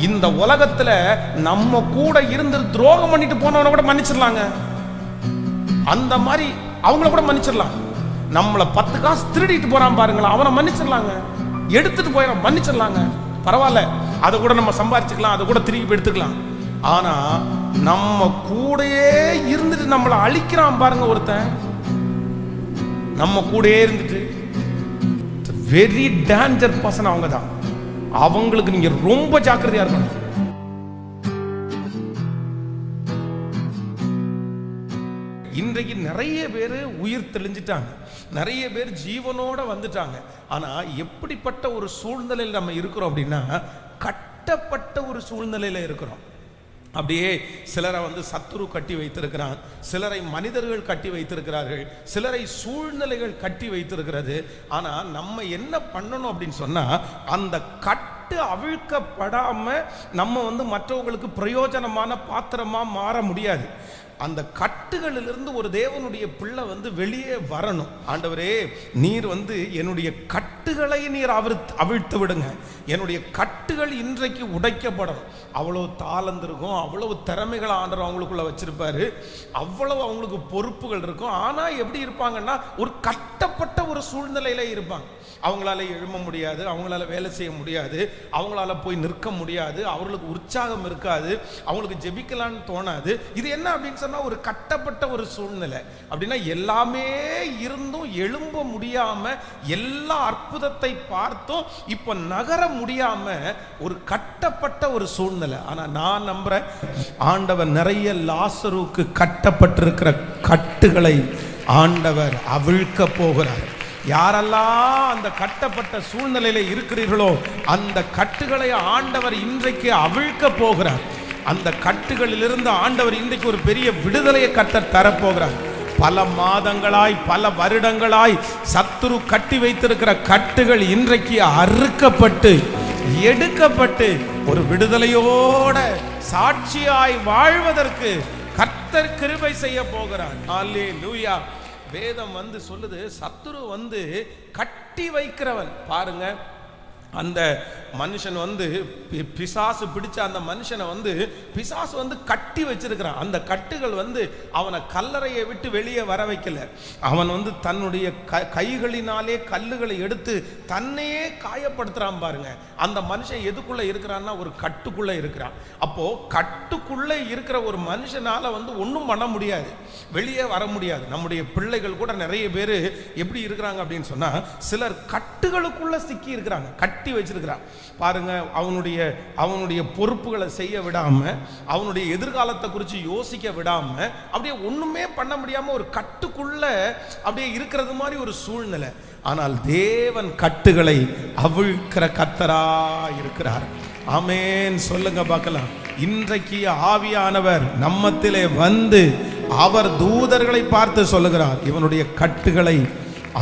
இந்த உலகத்துல நம்ம கூட இருந்து துரோகம் பண்ணிட்டு போனவனை கூட மன்னிச்சிடலாங்க. அந்த மாதிரி அவங்கள கூட மன்னிச்சிடலாம். நம்மளை 10 காசு திருடிட்டு போறான் பாருங்களா, அவனை மன்னிச்சிடலாங்க. எடுத்துட்டு போயிடும் மன்னிச்சிடலாங்க, பரவாயில்ல, அதை கூட நம்ம சம்பாரிச்சுக்கலாம், அதை கூட திருப்பி எடுத்துக்கலாம். ஆனா நம்ம கூடயே இருந்துட்டு நம்மளை அழிக்கிறான் பாருங்க ஒருத்தன், நம்ம கூடயே இருந்துட்டு. வெரி டேஞ்சர் பர்சன் அவங்க தான். அவங்களுக்கு நீங்க ரொம்ப ஜாக்கிரதையா இருக்கணும். இன்றைக்கு நிறைய பேர் உயிர் தெளிஞ்சிட்டாங்க, நிறைய பேர் ஜீவனோட வந்துட்டாங்க. ஆனா எப்படிப்பட்ட ஒரு சூழ்நிலையில் நம்ம இருக்கிறோம் அப்படின்னா, கட்டப்பட்ட ஒரு சூழ்நிலையில இருக்கிறோம். அப்படியே சிலரை சத்துரு கட்டி வைத்திருக்கிறான், சிலரை மனிதர்கள் கட்டி வைத்திருக்கிறார்கள், சிலரை சூழ்நிலைகள் கட்டி வைத்திருக்கிறது. ஆனா நம்ம என்ன பண்ணணும் அப்படின்னு சொன்னா, அந்த கட்டு அவிழ்க்கப்படாம நம்ம மற்றவங்களுக்கு பிரயோஜனமான பாத்திரமா மாற முடியாது. அந்த கட்டுகளிலிருந்து ஒரு தேவனுடைய பிள்ளை வெளியே வரணும். ஆண்டவரே, நீர் என்னுடைய கட்டுகளை நீர் அவிழ்த்து விடுங்க, என்னுடைய கட்டுகள் இன்றைக்கு உடைக்கப்படும். அவ்வளவு தாளந்து இருக்கும், அவ்வளவு திறமைகள் ஆண்டவர் அவங்களுக்குள்ள வச்சிருப்பாரு, அவ்வளவு அவங்களுக்கு பொறுப்புகள் இருக்கும். ஆனா எப்படி இருப்பாங்கன்னா, ஒரு கட்டப்பட்ட ஒரு சூழ்நிலையில இருப்பாங்க. அவங்களால எழும்ப முடியாது, அவங்களால வேலை செய்ய முடியாது, அவங்களால போய் நிற்க முடியாது, அவர்களுக்கு உற்சாகம் இருக்காது, அவங்களுக்கு ஜெபிக்கலான்னு தோணாது. இது என்ன அப்படின்னு சொன்னா, ஒரு கட்டப்பட்ட ஒரு சூழ்நிலை. அப்படின்னா எல்லாமே இருந்தும் எழும்ப முடியாம, எல்லா அற்புதத்தை பார்த்தும் இப்ப நகர முடியாம ஒரு கட்டப்பட்ட ஒரு சூழ்நிலை. ஆனா நான் நம்புறேன், ஆண்டவர் நிறைய லாசருக்கு கட்டப்பட்டிருக்கிற கட்டுகளை ஆண்டவர் அவிழ்க்க போகிறார். யாரெல்லாம் அந்த கட்டப்பட்ட சூழ்நிலையில இருக்கிறீர்களோ, அந்த கட்டுகளை ஆண்டவர் இன்றைக்கு அவிழ்க்க போகிறார். அந்த கட்டுகளிலிருந்து ஆண்டவர் இன்றைக்கு ஒரு பெரிய விடுதலையை கர்த்தர் தரப்போகிறார். பல மாதங்களாய், பல வருடங்களாய் சத்துரு கட்டி வைத்திருக்கிற கட்டுகள் இன்றைக்கு அறுக்கப்பட்டு எடுக்கப்பட்டு ஒரு விடுதலையோட சாட்சியாய் வாழ்வதற்கு கர்த்தர் கிருபை செய்ய போகிறார். அல்லேலூயா. வேதம் சொல்லுது, சத்துரு கட்டி வைக்கிறவன் பாருங்க. அந்த மனுஷன் பிசாசு பிடிச்ச அந்த மனுஷனை பிசாசு கட்டி வச்சிருக்கிறான். அந்த கட்டுகள் அவனை கல்லறையை விட்டு வெளியே வர வைக்கல. அவன் தன்னுடைய கைகளினாலே கல்லுகளை எடுத்து தன்னையே காயப்படுத்துறான் பாருங்க. அந்த மனுஷன் எதுக்குள்ள இருக்கிறான்னா, ஒரு கட்டுக்குள்ள இருக்கிறான். அப்போ கட்டுக்குள்ள இருக்கிற ஒரு மனுஷனால ஒன்றும் பண்ண முடியாது, வெளியே வர முடியாது. நம்முடைய பிள்ளைகள் கூட நிறைய பேர் எப்படி இருக்கிறாங்க அப்படின்னு சொன்னா, சிலர் கட்டுகளுக்குள்ள சிக்கி இருக்கிறாங்க, கட்டி வச்சிருக்கிறான் பாருங்க. அவனுடைய பொறுப்புகளை செய்ய விடாம, அவனுடைய எதிர்காலத்தை குறித்து யோசிக்க விடாம, அப்படியே ஒண்ணுமே பண்ண முடியாம ஒரு கட்டுக்குள்ள அப்படியே இருக்கிறது மாதிரி ஒரு சூழ்நிலை. ஆனால் தேவன் கட்டுகளை அவிழ்க்கிற கர்த்தரா இருக்கிறார். ஆமென் சொல்லுங்க பார்க்கலாம். இன்றைக்கு ஆவியானவர் நம்மத்திலே அவர் தூதர்களை பார்த்து சொல்லுகிறார், இவனுடைய கட்டுகளை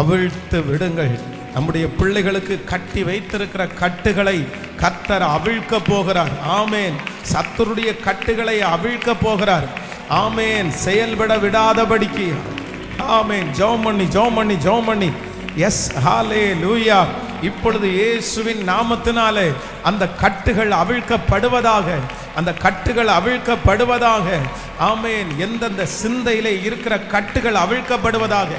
அவிழ்த்து விடுங்கள். நம்முடைய பிள்ளைகளுக்கு கட்டி வைத்திருக்கிற கட்டுகளை கர்த்தர் அவிழ்க்க போகிறார். ஆமேன். சத்துருடைய கட்டுகளை அவிழ்க்க போகிறார். ஆமேன். செயல்பட விடாதபடிக்கு. ஆமேன். ஜெபம் பண்ணி. எஸ், ஹல்லேலூயா. இப்பொழுது இயேசுவின் நாமத்தினாலே அந்த கட்டுகள் அவிழ்க்கப்படுவதாக, அந்த கட்டுகள் அவிழ்க்கப்படுவதாக. ஆமேன். எந்தெந்த சிந்தையிலே இருக்கிற கட்டுகள் அவிழ்க்கப்படுவதாக,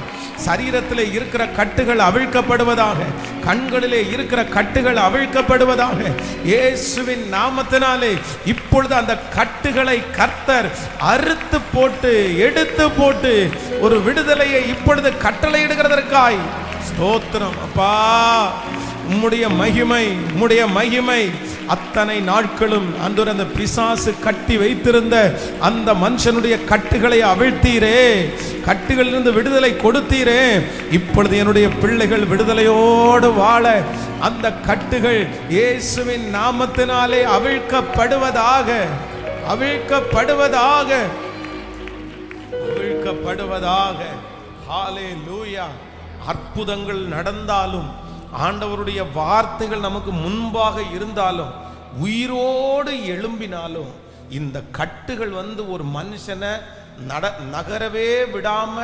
சரீரத்திலே இருக்கிற கட்டுகள் அவிழ்க்கப்படுவதாக, கண்களிலே இருக்கிற கட்டுகள் அவிழ்க்கப்படுவதாக. இயேசுவின் நாமத்தினாலே இப்பொழுது அந்த கட்டுகளை கர்த்தர் அறுத்து போட்டு எடுத்து போட்டு ஒரு விடுதலையை இப்பொழுது கட்டளையிடுகிறதற்காய் ஸ்தோத்திரம் அப்பா. உம்முடைய மகிமை அத்தனை நாட்களும் அந்த பிசாசு கட்டி வைத்திருந்த அந்த மனுஷனுடைய கட்டுகளை அவிழ்த்தீரே, கட்டுகளிலிருந்து விடுதலை கொடுத்தீரே. இப்பொழுது என்னுடைய பிள்ளைகள் விடுதலையோடு வாழ அந்த கட்டுகள் இயேசுவின் நாமத்தினாலே அவிழ்க்கப்படுவதாக. ஹல்லேலூயா. அற்புதங்கள் நடந்தாலும், ஆண்டவருடைய வார்த்தைகள் நமக்கு முன்பாக இருந்தாலும், உயிரோடு எழும்பினாலும், இந்த கட்டுகள் ஒரு மனுஷனை நகரவே விடாம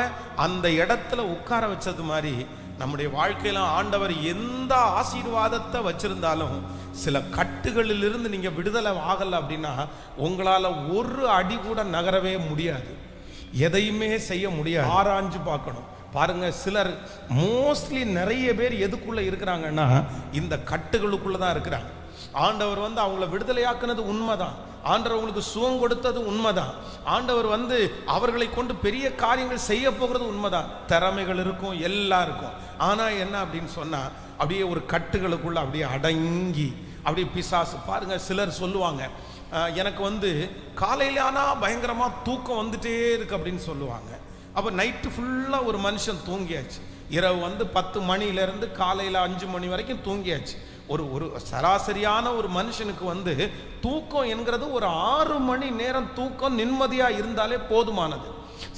அந்த இடத்துல உட்கார வச்சது மாதிரி நம்முடைய வாழ்க்கையில ஆண்டவர் எந்த ஆசீர்வாதத்தை வச்சிருந்தாலும் சில கட்டு கட்டுகளிலிருந்து நீங்க விடுதலை ஆகல அப்படின்னா உங்களால ஒரு அடி கூட நகரவே முடியாது, எதையுமே செய்ய முடியாது. ஆராய்ஞ்சு பார்க்கணும். பாருங்க, சிலர் மோஸ்ட்லி நிறைய பேர் எதுக்குள்ள இருக்கிறாங்கன்னா இந்த கட்டுகளுக்குள்ள தான் இருக்கிறாங்க. ஆண்டவர் வந்து அவங்கள விடுதலையாக்குனது உண்மைதான், ஆண்டவர் அவங்களுக்கு சுகம் கொடுத்தது உண்மைதான், ஆண்டவர் வந்து அவர்களை கொண்டு பெரிய காரியங்கள் செய்ய போகிறது உண்மைதான், திறமைகள் இருக்கும், எல்லாம் இருக்கும். ஆனா என்ன அப்படின்னு சொன்னா அப்படியே ஒரு கட்டுகளுக்குள்ள அப்படியே அடங்கி அப்படியே பிசாசு. பாருங்க, சிலர் சொல்லுவாங்க எனக்கு வந்து காலையில ஆனா பயங்கரமா தூக்கம் வந்துட்டே இருக்கு அப்படின்னு சொல்லுவாங்க. அப்போ நைட்டு ஃபுல்லாக ஒரு மனுஷன் தூங்கியாச்சு, இரவு வந்து 10 மணிலேருந்து காலையில் 5 மணி வரைக்கும் தூங்கியாச்சு. ஒரு சராசரியான ஒரு மனுஷனுக்கு வந்து தூக்கம் என்கிறது ஒரு 6 மணி நேரம் தூக்கம் நிம்மதியாக இருந்தாலே போதுமானது.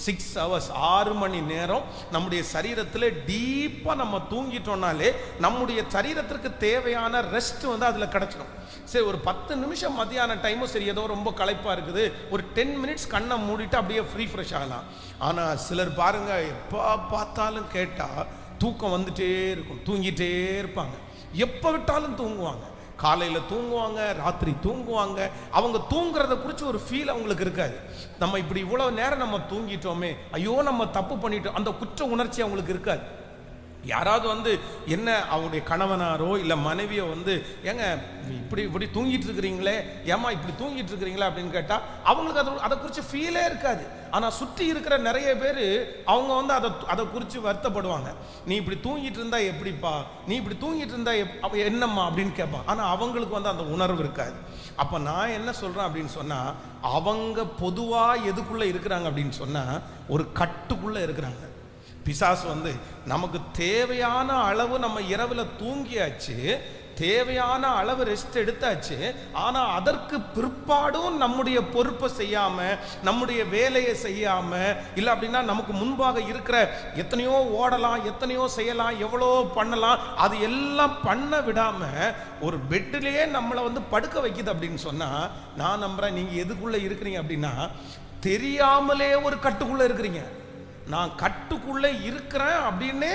6 hours, 6 மணி நேரம் நம்முடைய சரீரத்தில் டீப்பாக நம்ம தூங்கிட்டோம்னாலே நம்முடைய சரீரத்திற்கு தேவையான ரெஸ்ட் வந்து அதில் கிடச்சிடும். சரி, ஒரு 10 நிமிஷம் மத்தியான டைமும் சரி, ஏதோ ரொம்ப களைப்பாக இருக்குது, ஒரு 10 மினிட்ஸ் கண்ணை மூடிட்டு அப்படியே ஃப்ரெஷ் ஆகலாம். ஆனால் சிலர் பாருங்க, எப்போ பார்த்தாலும் கேட்டால் தூக்கம் வந்துட்டே இருக்கும், தூங்கிட்டே இருப்பாங்க, எப்போ விட்டாலும் தூங்குவாங்க, காலையில் தூங்குவாங்க, ராத்திரி தூங்குவாங்க. அவங்க தூங்குறத குறித்து ஒரு ஃபீல் அவங்களுக்கு இருக்காது. நம்ம இப்படி இவ்வளோ நேரம் நம்ம தூங்கிட்டோமே, ஐயோ நம்ம தப்பு பண்ணிட்டோம், அந்த குற்ற உணர்ச்சி அவங்களுக்கு இருக்காது. யாராவது வந்து என்ன அவங்களுடைய கணவனாரோ இல்லை மனைவியோ வந்து ஏங்க இப்படி தூங்கிட்டு இருக்கிறீங்களே, ஏமா இப்படி தூங்கிட்டு இருக்கிறீங்களா அப்படின்னு கேட்டால் அவங்களுக்கு அதை குறித்து ஃபீலே இருக்காது. ஆனால் சுற்றி இருக்கிற நிறைய பேர் அவங்க வந்து அதை குறித்து வருத்தப்படுவாங்க. நீ இப்படி தூங்கிட்டு இருந்தா எப்படிப்பா, நீ இப்படி தூங்கிட்டு இருந்தா என்னம்மா அப்படின்னு கேட்பான். ஆனால் அவங்களுக்கு வந்து அந்த உணர்வு இருக்காது. அப்போ நான் என்ன சொல்கிறேன் அப்படின்னு சொன்னால், அவங்க பொதுவாக எதுக்குள்ளே இருக்கிறாங்க அப்படின்னு சொன்னால் ஒரு கட்டுக்குள்ளே இருக்கிறாங்க. பிசாசு வந்து நமக்கு தேவையான அளவு நம்ம இரவில் தூங்கியாச்சு, தேவையான அளவு ரெஸ்ட் எடுத்தாச்சு, ஆனால் அதற்கு பிற்பாடும் நம்முடைய பொறுப்பை செய்யாம, நம்முடைய வேலையை செய்யாம, இல்லை அப்படின்னா நமக்கு முன்பாக இருக்கிற எத்தனையோ ஓடலாம், எத்தனையோ செய்யலாம், எவ்வளோ பண்ணலாம், அது எல்லாம் பண்ண விடாம ஒரு பெட்டிலேயே நம்மளை வந்து படுக்க வைக்குது அப்படின்னு சொன்னா, நான் நம்புறேன் நீங்க எதுக்குள்ள இருக்கிறீங்க அப்படின்னா தெரியாமலே ஒரு கட்டுக்குள்ள இருக்கிறீங்க. நான் கட்டுக்குள்ள இருக்கிறேன் அப்படின்னு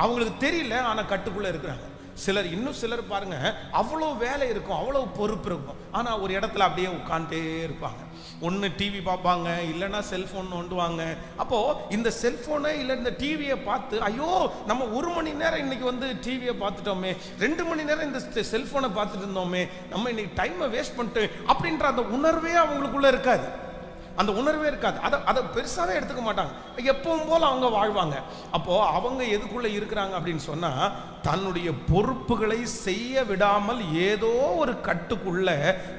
அவங்களுக்கு தெரியல, ஆனா கட்டுக்குள்ள இருக்கிறாங்க. இன்னும் சிலர் பாருங்க, அவ்வளோ வேலை இருக்கும், அவ்வளோ பொறுப்பு இருக்கும், ஆனா ஒரு இடத்துல அப்படியே உட்காந்துட்டே இருப்பாங்க. ஒன்று டிவி பார்ப்பாங்க, இல்லைன்னா செல்போன் நோண்டுவாங்க. அப்போ இந்த செல்போனை இல்லை இந்த டிவியை பார்த்து ஐயோ நம்ம 1 மணி நேரம் இன்னைக்கு வந்து டிவியை பார்த்துட்டோமே, 2 மணி நேரம் இந்த செல்போனை பார்த்துட்டு இருந்தோமே, நம்ம இன்னைக்கு டைமை வேஸ்ட் பண்ணிட்டு அப்படின்ற அந்த உணர்வே அவங்களுக்குள்ள இருக்காது. அந்த உணர்வே இருக்காது. அதை பெருசாகவே எடுத்துக்க மாட்டாங்க, எப்பவும் போல அவங்க வாழ்வாங்க. அப்போ அவங்க எதுக்குள்ள இருக்கிறாங்க அப்படின்னு சொன்னா, தன்னுடைய பொறுப்புகளை செய்ய விடாமல் ஏதோ ஒரு கட்டுக்குள்ள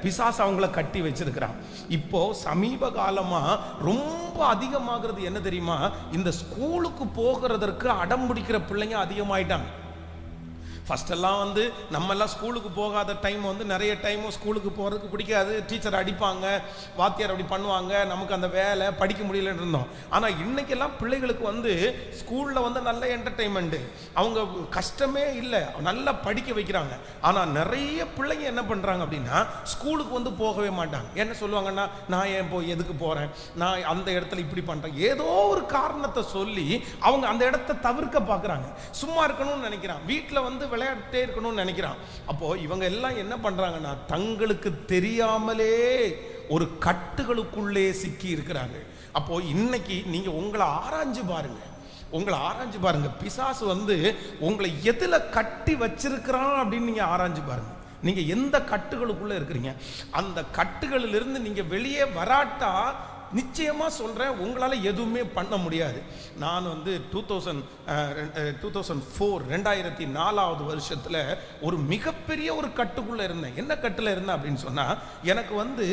பிசாசு அவங்கள கட்டி வச்சிருக்கிறான். இப்போ சமீப காலமா ரொம்ப அதிகமாகிறது என்ன தெரியுமா, இந்த ஸ்கூலுக்கு போகிறதற்கு அடம் பிடிக்கிற பிள்ளைங்க அதிகமாயிட்டாங்க. ஃபஸ்ட்டெல்லாம் வந்து நம்மெல்லாம் ஸ்கூலுக்கு போகாத டைம் வந்து நிறைய டைமும் ஸ்கூலுக்கு போகிறதுக்கு பிடிக்காது, டீச்சர் அடிப்பாங்க, வாத்தியார் அப்படி பண்ணுவாங்க, நமக்கு அந்த வேலை படிக்க முடியலன்னு இருந்தோம். ஆனால் இன்றைக்கெல்லாம் பிள்ளைகளுக்கு வந்து ஸ்கூலில் வந்து நல்ல என்டர்டெயின்மெண்ட்டு, அவங்க கஷ்டமே இல்லை, நல்லா படிக்க வைக்கிறாங்க. ஆனால் நிறைய பிள்ளைங்க என்ன பண்ணுறாங்க அப்படின்னா ஸ்கூலுக்கு வந்து போகவே மாட்டாங்க. என்ன சொல்லுவாங்கன்னா, நான் ஏன் எதுக்கு போகிறேன், நான் அந்த இடத்துல இப்படி பண்ணுறேன், ஏதோ ஒரு காரணத்தை சொல்லி அவங்க அந்த இடத்த தவிர்க்க பார்க்குறாங்க. சும்மா இருக்கணும்னு நினைக்கிறான், வீட்டில் வந்து விளையாட்டே இருக்கணும்னு நினைக்கிறான். அப்போ இவங்க எல்லாம் என்ன பண்றாங்கன்னா தங்களுக்கு தெரியாமலே ஒரு கட்டுகளுக்குள்ளே சிக்கி இருக்கிறாங்க. அப்போ இன்னைக்கு நீங்க உங்களை ஆராய்ஞ்சு பாருங்க, பிசாசு வந்து உங்களை எதுல கட்டி வச்சிருக்கிறான் அப்படின்னு நீங்க ஆராய்ஞ்சு பாருங்க. நீங்க எந்த கட்டுகளுக்குள்ள இருக்கிறீங்க, அந்த கட்டுகளிலிருந்து நீங்க வெளியே வராட்டா நிச்சயமாக சொல்கிறேன், உங்களால் எதுவுமே பண்ண முடியாது. நான் வந்து 2004 வருஷத்தில் ஒரு மிகப்பெரிய ஒரு கட்டுக்குள்ளே இருந்தேன். என்ன கட்டில் இருந்தேன் அப்படின்னு சொன்னால், எனக்கு வந்து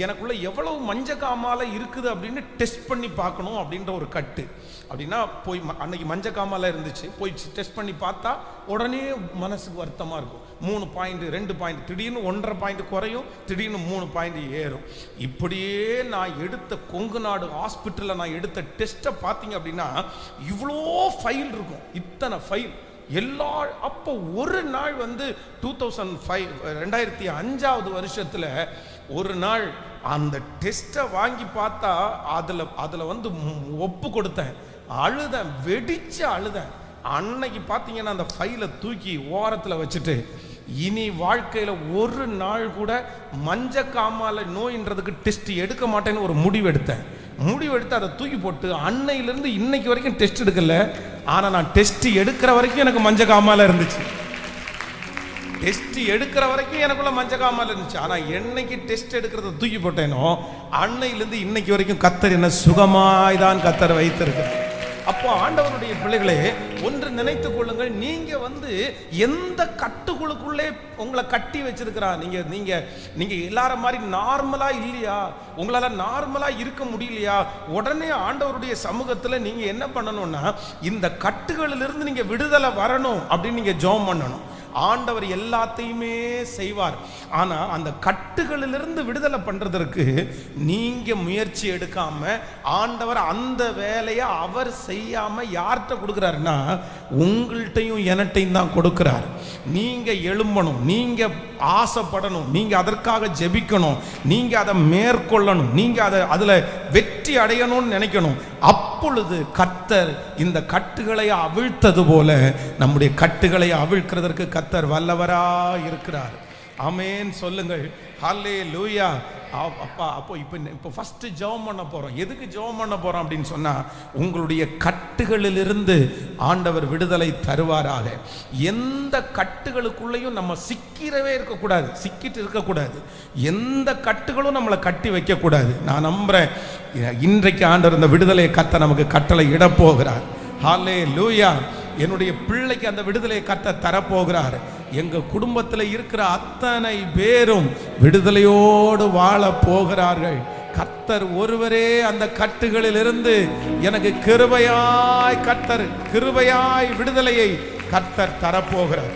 எனக்குள்ளே எவ்வளவு மஞ்சக்காமாலை இருக்குது அப்படின்னு டெஸ்ட் பண்ணி பார்க்கணும் அப்படின்ற ஒரு கட்டு. அப்படின்னா போய் அன்னைக்கு மஞ்சக்காமாலை இருந்துச்சு, போய் டெஸ்ட் பண்ணி பார்த்தா உடனே மனசுக்கு வருத்தமாக இருக்கும். 3 பாயிண்ட் 2 பாயிண்ட், திடீர்னு 1.5 பாயிண்ட் குறையும், திடீர்னு 3 பாயிண்ட் ஏறும். இப்படியே நான் எடுத்த கொங்கு நாடு ஹாஸ்பிட்டலில் நான் எடுத்த டெஸ்ட்டை பார்த்தீங்க அப்படின்னா இவ்வளோ ஃபைல் இருக்கும், இத்தனை ஃபைல் எல்லா. அப்போ ஒரு நாள் வந்து 2005 வருஷத்தில் ஒரு நாள் அந்த டெஸ்ட்டை வாங்கி பார்த்தா அதில் வந்து ஒப்பு கொடுத்தேன், அழுதேன், வெடிச்சு அழுதேன். அன்னைக்கு பார்த்தீங்கன்னா அந்த ஃபைலை தூக்கி ஓரத்தில் வச்சுட்டு இனி வாழ்க்கையில் ஒரு நாள் கூட மஞ்சக்காமால நோயின்றதுக்கு டெஸ்ட் எடுக்க மாட்டேன்னு ஒரு முடிவெடுத்து அதை தூக்கி போட்டு அன்னையிலிருந்து இன்னைக்கு வரைக்கும் டெஸ்ட் எடுக்கல. ஆனால் நான் டெஸ்ட் எடுக்கிற வரைக்கும் எனக்கு மஞ்சக்காமால இருந்துச்சு. டெஸ்ட் எடுக்கிற வரைக்கும் எனக்குள்ள மஞ்சக்காமால இருந்துச்சு. ஆனால் என்னைக்கு டெஸ்ட் எடுக்கிறத தூக்கி போட்டேனோ அன்னையிலிருந்து இன்னைக்கு வரைக்கும் கர்த்தர் என்ன சுகமாய் தான் கர்த்தர் வைத்திருக்கிறார். அப்போ ஆண்டவருடைய பிள்ளைகளே, ஒன்று நினைத்துக் கொள்ளுங்கள், நீங்க எந்த கட்டுக்குள்ளுக்குள்ளே உங்களை கட்டி வச்சிருக்கிறார். நீங்க எல்லாரும் மாதிரி நார்மலா இல்லையா, உங்களால நார்மலா இருக்க முடியலையா, உடனே ஆண்டவருடைய சமூகத்துல நீங்க என்ன பண்ணணும்னா இந்த கட்டுகளிலிருந்து நீங்க விடுதலை வரணும் அப்படின்னு நீங்க ஜெபம் பண்ணணும். ஆண்டவர் எல்லாத்தையுமே செய்வார். ஆனா அந்த கட்டுகளிலிருந்து விடுதலை பண்றதற்கு நீங்க முயற்சி எடுக்காம ஆண்டவர் அந்த வேலையை அவர் செய்யாம யார்கிட்ட கொடுக்கிறாருன்னா உங்கள்கிட்டையும் எனட்டையும் தான் கொடுக்கிறார். நீங்க எழும்பணும், நீங்க ஆசைப்படணும், நீங்க அதற்காக ஜெபிக்கணும், நீங்க அதை மேற்கொள்ளணும், நீங்க அதுல வெற்றி அடையணும்னு நினைக்கணும். அப்பொழுது கர்த்தர் இந்த கட்டுகளை அவிழ்த்தது போல நம்முடைய கட்டுகளை அவிழ்க்கிறதற்கு கர்த்தர் வல்லவரா இருக்கிறார். ஆமென் சொல்லுங்கள், ஹல்லேலூயா. அப்போ இப்போ ஃபர்ஸ்ட் ஜெபம் பண்ண போறோம். எதுக்கு ஜெபம் பண்ண போறோம் அப்படின்னு சொன்னா, உங்களுடைய கட்டுகளிலிருந்து ஆண்டவர் விடுதலை தருவாராக. எந்த கட்டுகளுக்குள்ளேயும் நம்ம சிக்கிட்டு இருக்கக்கூடாது. எந்த கட்டுகளும் நம்மளை கட்டி வைக்க கூடாது. நான் நம்புறேன் இன்றைக்கு ஆண்டவர் இந்த விடுதலையை கர்த்தர் நமக்கு கட்டளை இட போகிறார். ஹல்லேலூயா. என்னுடைய பிள்ளைக்கு அந்த விடுதலையை கர்த்தர் தரப்போகிறார். எங்க குடும்பத்தில் இருக்கிற அத்தனை பேரும் விடுதலையோடு வாழ போகிறார்கள். கர்த்தர் ஒருவரே அந்த கட்டுகளில் இருந்து எனக்கு கிருபையாய் விடுதலையை கர்த்தர் தரப்போகிறார்.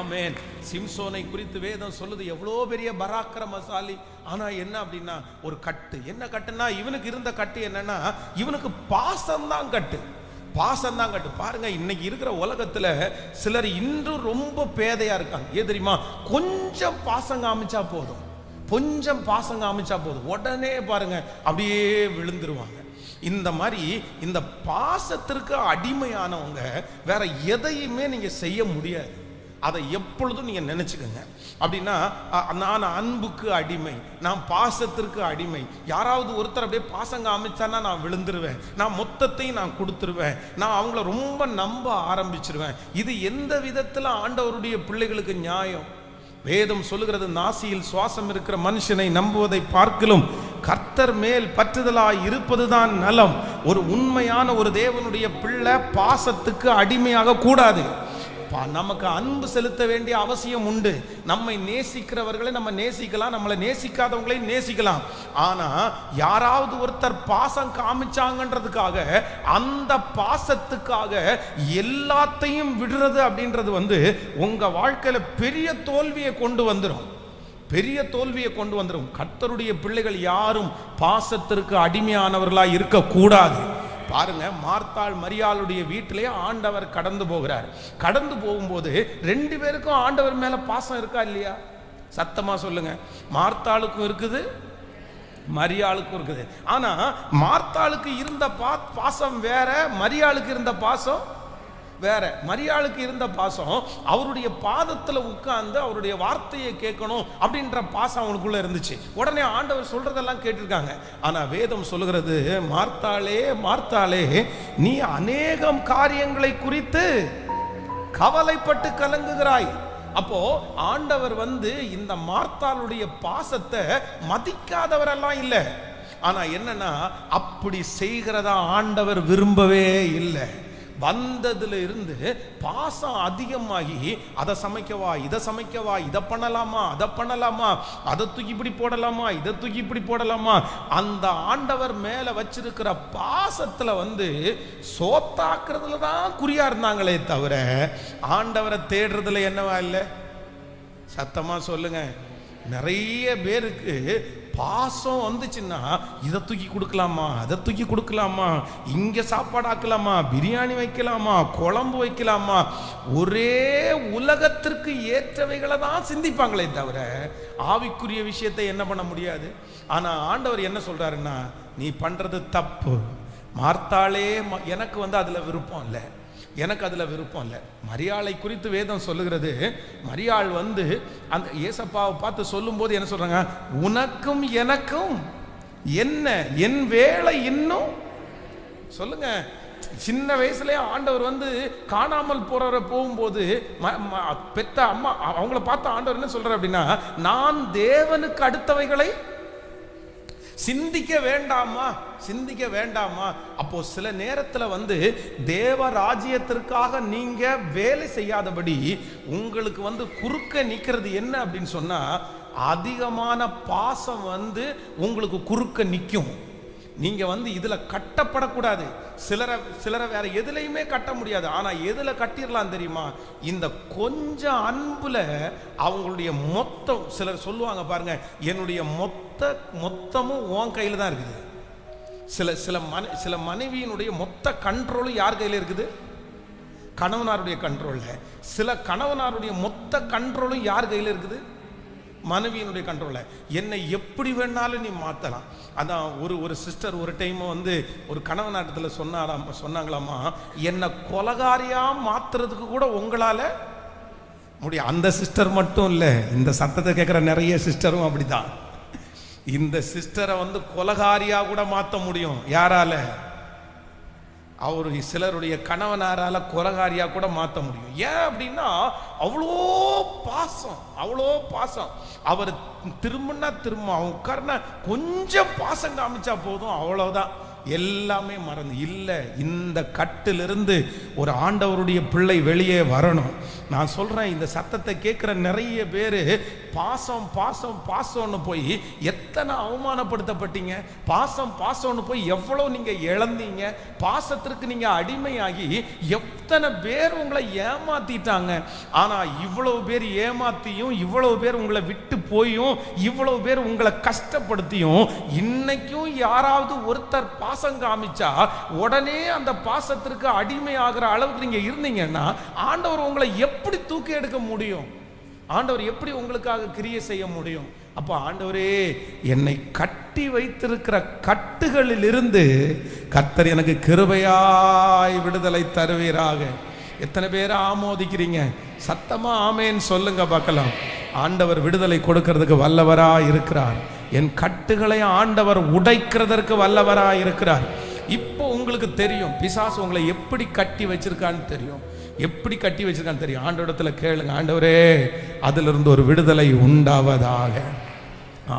ஆமென். சிம்சோனை குறித்து வேதம் சொல்லுது, எவ்வளோ பெரிய பராக்கிரமசாலி. ஆனா என்ன அப்படின்னா ஒரு கட்டு. என்ன கட்டுன்னா, இவனுக்கு இருந்த கட்டு என்னன்னா, இவனுக்கு பாசம்தான் கட்டு. பாருங்க, இன்னைக்கு இருக்கிற உலகத்துல சிலர் இன்றும் ரொம்ப பேதையா இருக்காங்க. ஏன் தெரியுமா? கொஞ்சம் பாசம் காமிச்சா போதும், உடனே பாருங்க அப்படியே விழுந்துருவாங்க. இந்த மாதிரி இந்த பாசத்திற்கு அடிமையானவங்க வேற எதையுமே நீங்க செய்ய முடியாது. அதை எப்பொழுதும் நீங்க நினைச்சுக்கங்க. அப்படின்னா நான் அன்புக்கு அடிமை, நான் பாசத்திற்கு அடிமை. யாராவது ஒருத்தர் அப்படியே பாசங்க அமைச்சானா நான் விழுந்துருவேன், நான் மொத்தத்தையும் நான் கொடுத்துருவேன், நான் அவங்கள ரொம்ப நம்ப ஆரம்பிச்சிருவேன். இது எந்த விதத்துல ஆண்டவருடைய பிள்ளைகளுக்கு நியாயம்? வேதம் சொல்லுகிறது, நாசியில் சுவாசம் இருக்கிற மனுஷனை நம்புவதை பார்க்கிலும் கர்த்தர் மேல் பற்றுதலாய் இருப்பதுதான் நலம். ஒரு உண்மையான ஒரு தேவனுடைய பிள்ளை பாசத்துக்கு அடிமையாக கூடாது. நமக்கு அன்பு செலுத்த வேண்டிய அவசியம் உண்டு. நம்மை நேசிக்கிறவர்களை நம்ம நேசிக்கலாம், நம்மளை நேசிக்காதவங்களை நேசிக்கலாம். ஆனா யாராவது ஒருத்தர் பாசம் காமிச்சாங்கன்றதுக்காக, அந்த பாசத்துக்காக எல்லாத்தையும் விடுறது அப்படின்றது உங்க வாழ்க்கையில பெரிய தோல்வியை கொண்டு வந்துடும். கர்த்தருடைய பிள்ளைகள் யாரும் பாசத்திற்கு அடிமையானவர்களாக இருக்கக்கூடாது. பாருங்க, மார்த்தாள் மரியாளுடைய வீட்டிலே ஆண்டவர் கடந்து போகும்போது 2 பேருக்கும் ஆண்டவர் மேல பாசம் இருக்கா இல்லையா? சத்தமா சொல்லுங்க. மார்த்தாளுக்கும் இருக்குது, மரியாளுக்கும் இருக்குது. ஆனா மார்த்தாளுக்கு இருந்த பாசம் வேற, மரியாளுக்கு இருந்த பாசம் வேற. மரியாளுக்கு இருந்த பாசம் அவருடைய பாதத்துல உட்கார்ந்து அவருடைய வார்த்தையை கேட்கணும் அப்படின்ற பாசம் அவனுக்குள்ள இருந்துச்சு. உடனே ஆண்டவர் சொல்றதெல்லாம் கேட்டிருக்காங்க. ஆனா வேதம் சொல்லுகிறது, மார்த்தாளே நீ அநேகம் காரியங்களை குறித்து கவலைப்பட்டு கலங்குகிறாய். அப்போ ஆண்டவர் இந்த மார்த்தாளுடைய பாசத்தை மதிக்காதவரெல்லாம் இல்லை. ஆனா என்னன்னா, அப்படி செய்கிறதா ஆண்டவர் விரும்பவே இல்லை. வந்ததுல இருந்து பாசம் அதிகமாகி, அதை சமைக்கவா, இதை சமைக்கவா, இதை பண்ணலாமா, அதை பண்ணலாமா, அதை தூக்கி இப்படி போடலாமா, இதை தூக்கி இப்படி போடலாமா, அந்த ஆண்டவர் மேல வச்சிருக்கிற பாசத்துல சோத்தாக்குறதுல தான் குறியா இருந்தாங்களே தவிர ஆண்டவரை தேடுறதுல என்னவா இல்லை? சத்தமா சொல்லுங்க. நிறைய பேருக்கு பாசம் வந்துச்சுன்னா இதை தூக்கி கொடுக்கலாமா, அதை தூக்கி கொடுக்கலாமா, இங்க சாப்பாடு ஆக்கலாமா, பிரியாணி வைக்கலாமா, குழம்பு வைக்கலாமா, ஒரே உலகத்திற்கு ஏற்றவைகளை தான் சிந்திப்பாங்களே தவிர ஆவிக்குரிய விஷயத்தை என்ன பண்ண முடியாது. ஆனா ஆண்டவர் என்ன சொல்றாருன்னா, நீ பண்றது தப்பு. மார்த்தாளே எனக்கு அதுல விருப்பம் இல்லை. எனக்கு அதில் விருப்பம் இல்லை. மரியாளை குறித்து வேதம் சொல்லுகிறது, மரியாள் வந்து அந்த ஏசப்பாவை பார்த்து சொல்லும்போது என்ன சொல்றாங்க, உனக்கும் எனக்கும் என்ன, என் வேலை இன்னும். சொல்லுங்க, சின்ன வயசுலயே ஆண்டவர் வந்து காணாமல் போறவரை போகும்போது பெத்த அம்மா அவங்கள பார்த்து ஆண்டவர் என்ன சொல்றாரு அப்படின்னா, நான் தேவனுக்கு அடுத்தவைகளை சிந்திக்க வேண்டாமா, சிந்திக்க வேண்டாமா. அப்போ சில நேரத்தில் வந்து தேவ ராஜ்யத்திற்காக நீங்க வேலை செய்யாதபடி உங்களுக்கு வந்து குறுக்க நிக்கிறது என்ன அப்படின்னு சொன்னா, அதிகமான பாசம் வந்து உங்களுக்கு குறுக்க நிற்கும். நீங்க வந்து இதுல கட்டப்படக்கூடாது. சிலரை வேற எதுலையுமே கட்ட முடியாது. ஆனா எதுல கட்டிடலாம் தெரியுமா, இந்த கொஞ்சம் அன்புல அவங்களுடைய மொத்தம். சிலர் சொல்லுவாங்க பாருங்க, என்னுடைய மொத்தமும் உன் கையில தான் இருக்குது. சில மனைவியினுடைய மொத்த கண்ட்ரோலும் யார் கையில இருக்குது, கணவனாருடைய கண்ட்ரோல்ல. சில கணவனாருடைய மொத்த கண்ட்ரோலும் யார் கையில இருக்குது, மனைவியினுடைய கண்ட்ரோல்ல. என்னை எப்படி வேணாலும் நீ மாற்றலாம். அதான் ஒரு சிஸ்டர் ஒரு டைம் வந்து ஒரு கணவனாட்டத்தில் சொன்னாங்களாமா, என்னை கொலகாரியா மாத்துறதுக்கு கூட உங்களால முடியும். அந்த சிஸ்டர் மட்டும் இல்லை, இந்த சத்தத்தை கேட்குற நிறைய சிஸ்டரும் அப்படிதான். இந்த சிஸ்டரை வந்து கொலகாரியா கூட மாற்ற முடியும். யாரால? அவரு சிலருடைய கணவனாரால கொலகாரியா கூட மாற்ற முடியும். ஏன் அப்படின்னா அவ்வளோ பாசம், அவ்வளோ பாசம். அவர் திரும்பினா அவன் உட்கார்னா கொஞ்சம் பாசம் காமிச்சா போதும், அவ்வளவுதான், எல்லாமே மறந்து. இல்லை, இந்த கட்டிலிருந்து ஒரு ஆண்டவருடைய பிள்ளை வெளியே வரணும். நான் சொல்றேன், இந்த சத்தத்தை கேட்கிற நிறைய பேர் பாசம் பாசம் பாசம்னு போய் எத்தனை அவமானப்படுத்தப்பட்டீங்க, பாசம்னு போய் எவ்வளவு நீங்க இழந்தீங்க, பாசத்திற்கு நீங்க அடிமையாகி எத்தனை பேர் உங்களை ஏமாத்திட்டாங்க. ஆனா இவ்வளவு பேர் ஏமாத்தியும், இவ்வளவு பேர் உங்களை விட்டு போயும், இவ்வளவு பேர் உங்களை கஷ்டப்படுத்தியும், இன்னைக்கும் யாராவது ஒருத்தர் பாசம் காமிச்சா உடனே அந்த பாசத்திற்கு அடிமையாகிற அளவுக்கு நீங்க இருந்தீங்கன்னா ஆண்டவர் உங்களை எப்படி தூக்கி எடுக்க முடியும்? ஆண்டவர் எப்படி உங்களுக்காக கிரியை செய்ய முடியும்? அப்ப ஆண்டவரே, என்னை கட்டி வைத்திருக்கிற கட்டுகளில் இருந்து கர்த்தர் எனக்கு கிருபையாய் விடுதலை தருவீராக. எத்தனை பேர் ஆமோதிக்கிறீங்க? சத்தமா ஆமேன்னு சொல்லுங்க பார்க்கலாம். ஆண்டவர் விடுதலை கொடுக்கிறதுக்கு வல்லவரா இருக்கிறார். என் கட்டுகளை ஆண்டவர் உடைக்கிறதற்கு வல்லவரா இருக்கிறார். இப்போ உங்களுக்கு தெரியும் பிசாசு உங்களை எப்படி கட்டி வச்சிருக்கான்னு தெரியும், எப்படி கட்டி வச்சிருக்கான்னு தெரியும். ஆண்டவரிடத்துல கேளுங்க, ஆண்டவரே அதிலிருந்து ஒரு விடுதலை உண்டாவதாக.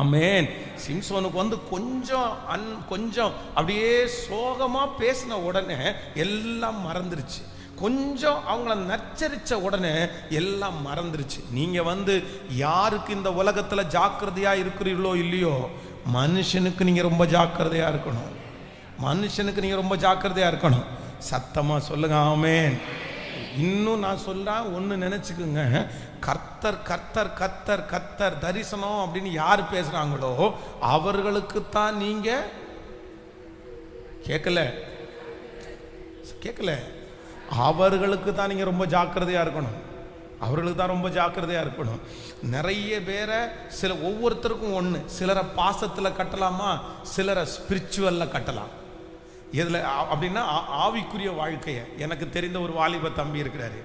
ஆமேன். சிம்சோனுக்கு வந்து கொஞ்சம் அப்படியே சோகமா பேசின உடனே எல்லாம் மறந்துருச்சு. கொஞ்சம் அவங்கள நச்சரிச்ச உடனே எல்லாம் மறந்துருச்சு. நீங்க வந்து யாருக்கு இந்த உலகத்துல ஜாக்கிரதையா இருக்கிறீர்களோ இல்லையோ, மனுஷனுக்கு நீங்க ரொம்ப ஜாக்கிரதையா இருக்கணும். மனுஷனுக்கு நீங்க ரொம்ப ஜாக்கிரதையா இருக்கணும். சத்தமா சொல்லுங்க ஆமேன். இன்னும் நான் சொல்றேன், ஒன்று நினைச்சுக்குங்க, கர்த்தர் கர்த்தர் கர்த்தர் கர்த்தர் தரிசனம் அப்படின்னு யார் பேசுறாங்களோ அவர்களுக்குத்தான் நீங்க கேட்கல அவர்களுக்கு தான் நீங்க ரொம்ப ஜாக்கிரதையா இருக்கணும். அவர்களுக்கு தான் ரொம்ப ஜாக்கிரதையா இருக்கணும். நிறைய பேரை ஒவ்வொருத்தருக்கும் ஒன்று, சிலரை பாசத்தில் கட்டலாமா, சிலரை ஸ்பிரிச்சுவல்ல கட்டலாம். இதில் அப்படின்னா ஆவிக்குரிய வாழ்க்கையை. எனக்கு தெரிந்த ஒரு வாலிப தம்பி இருக்கிறாரு.